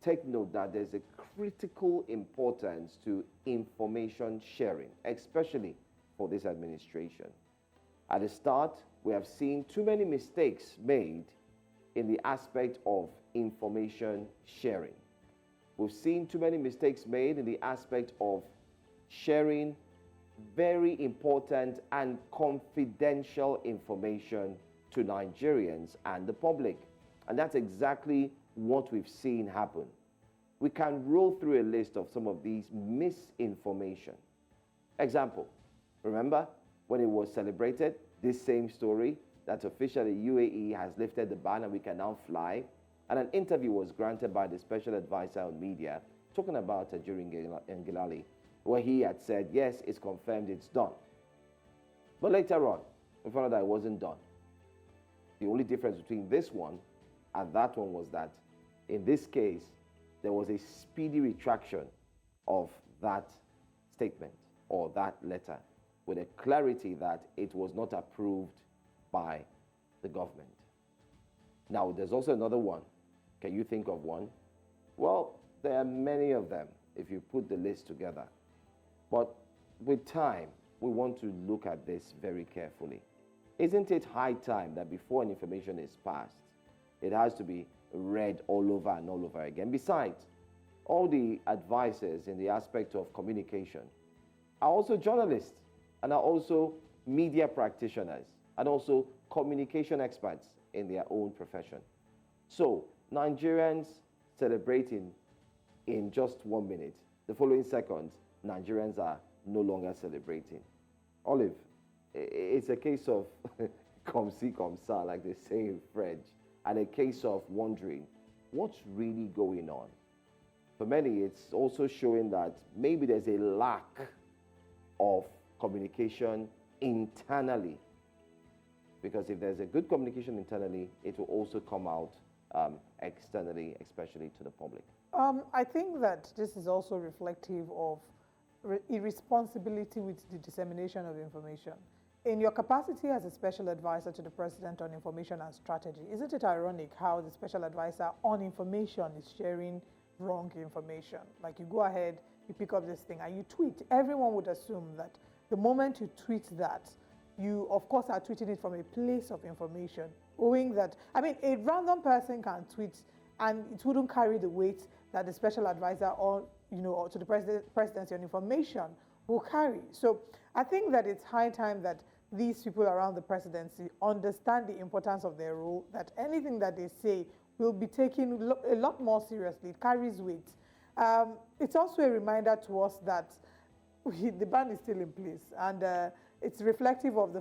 take note that there's a critical importance to information sharing, especially for this administration. At the start, we have seen too many mistakes made in the aspect of information sharing. We've seen too many mistakes made in the aspect of sharing very important and confidential information to Nigerians and the public. And that's exactly what we've seen happen. We can roll through a list of some of these misinformation. Example, remember when it was celebrated, this same story, that officially UAE has lifted the ban and we can now fly, and an interview was granted by the special advisor on media talking about during Ngilali, where he had said, yes, it's confirmed, it's done. But later on, we found out that it wasn't done. The only difference between this one and that one was that in this case, there was a speedy retraction of that statement or that letter with a clarity that it was not approved by the government. Now, there's also another one. Can you think of one? Well, there are many of them if you put the list together. But with time, we want to look at this very carefully. Isn't it high time that before an information is passed, it has to be read all over and all over again? Besides, all the advisors in the aspect of communication are also journalists and are also media practitioners and also communication experts in their own profession. So Nigerians celebrating in just 1 minute. The following second, Nigerians are no longer celebrating. Olive, it's a case of comme ci, comme ça, like they say in French, and a case of wondering what's really going on. For many, it's also showing that maybe there's a lack of communication internally. Because if there's a good communication internally, it will also come out externally, especially to the public. I think that this is also reflective of irresponsibility with the dissemination of information. In your capacity as a special advisor to the president on information and strategy, isn't it ironic how the special advisor on information is sharing wrong information? Like you go ahead, you pick up this thing and you tweet. Everyone would assume that the moment you tweet that, you of course are tweeting it from a place of information, owing that, I mean, a random person can tweet and it wouldn't carry the weight that the special advisor or, or to the presidency on information will carry. So I think that it's high time that these people around the presidency understand the importance of their role, that anything that they say will be taken a lot more seriously. It carries weight. It's also a reminder to us that the ban is still in place, and it's reflective of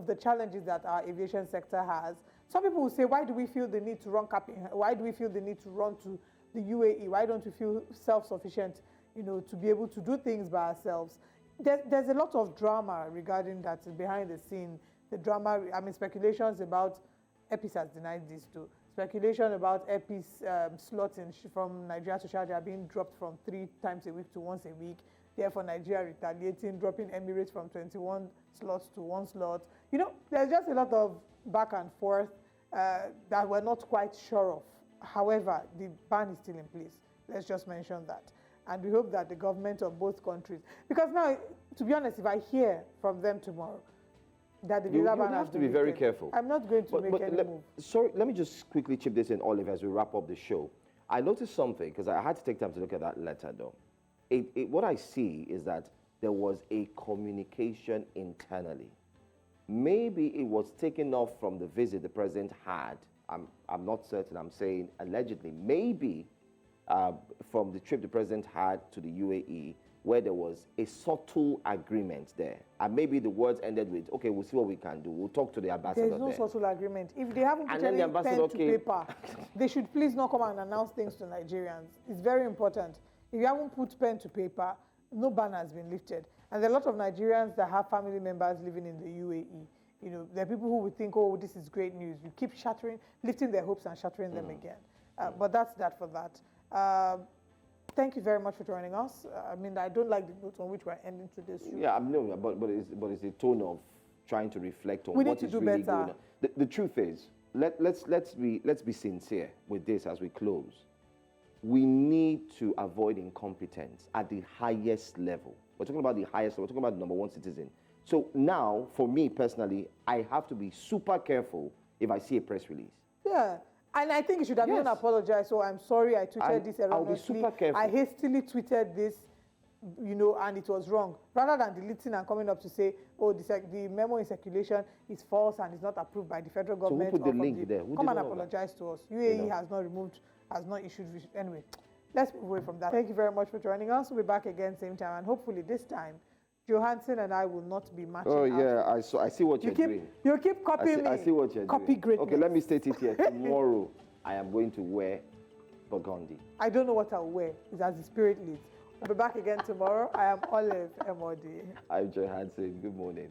the challenges that our aviation sector has. Some people will say, why do we feel the need to run capping? Why do we feel the need to run to the UAE? Why don't we feel self-sufficient, to be able to do things by ourselves? There's a lot of drama regarding that behind the scene. The drama, I mean, speculations about EPIS has denied this too. Speculation about EPIS slots from Nigeria to Sharjah are being dropped from 3 times a week to once a week. Therefore, Nigeria retaliating, dropping Emirates from 21 slots to 1 slot. There's just a lot of back and forth that we're not quite sure of. However, the ban is still in place. Let's just mention that. And we hope that the government of both countries, because now, to be honest, if I hear from them tomorrow that the visa ban has to be very careful. I'm not going to make any move. Sorry, let me just quickly chip this in, Olive, as we wrap up the show. I noticed something, because I had to take time to look at that letter, though. What I see is that there was a communication internally. Maybe it was taken off from the visit the president had. I'm not certain, I'm saying allegedly. Maybe from the trip the president had to the UAE, where there was a subtle agreement there. And maybe the words ended with, okay, we'll see what we can do. We'll talk to the ambassador. There's no subtle agreement. If they haven't put any pen to paper, they should please not come and announce things to Nigerians. It's very important. If you haven't put pen to paper, no ban has been lifted. And there are a lot of Nigerians that have family members living in the UAE. There are people who would think, oh, this is great news. You keep lifting their hopes and shattering them again. But that's that for that. Thank you very much for joining us. I mean, I don't like the note on which we're ending today's show. Yeah, no, but it's a tone of trying to reflect on what is really going on. The truth is, let's be sincere with this as we close. We need to avoid incompetence at the highest level. We're talking about the highest level. We're talking about the number one citizen. So now, for me personally, I have to be super careful if I see a press release. Yeah. And I think you should have even apologized. So I'm sorry I tweeted this erroneously. I'll be super careful. I hastily tweeted this, and it was wrong. Rather than deleting and coming up to say, oh, the memo in circulation is false and is not approved by the federal government. So who put the link there? Come and apologize to us. UAE has not issued. Anyway, let's move away from that. Thank you very much for joining us. We'll be back again same time. And hopefully this time, Hanson and I will not be matching. Oh, yeah, I see what you're doing. You keep copying me. I see what you're doing. Copy greatness. Okay, let me state it here. Tomorrow, I am going to wear burgundy. I don't know what I'll wear. It's as the spirit leads. We'll be back again tomorrow. I am Olive Emodi. I'm Hanson. Good morning.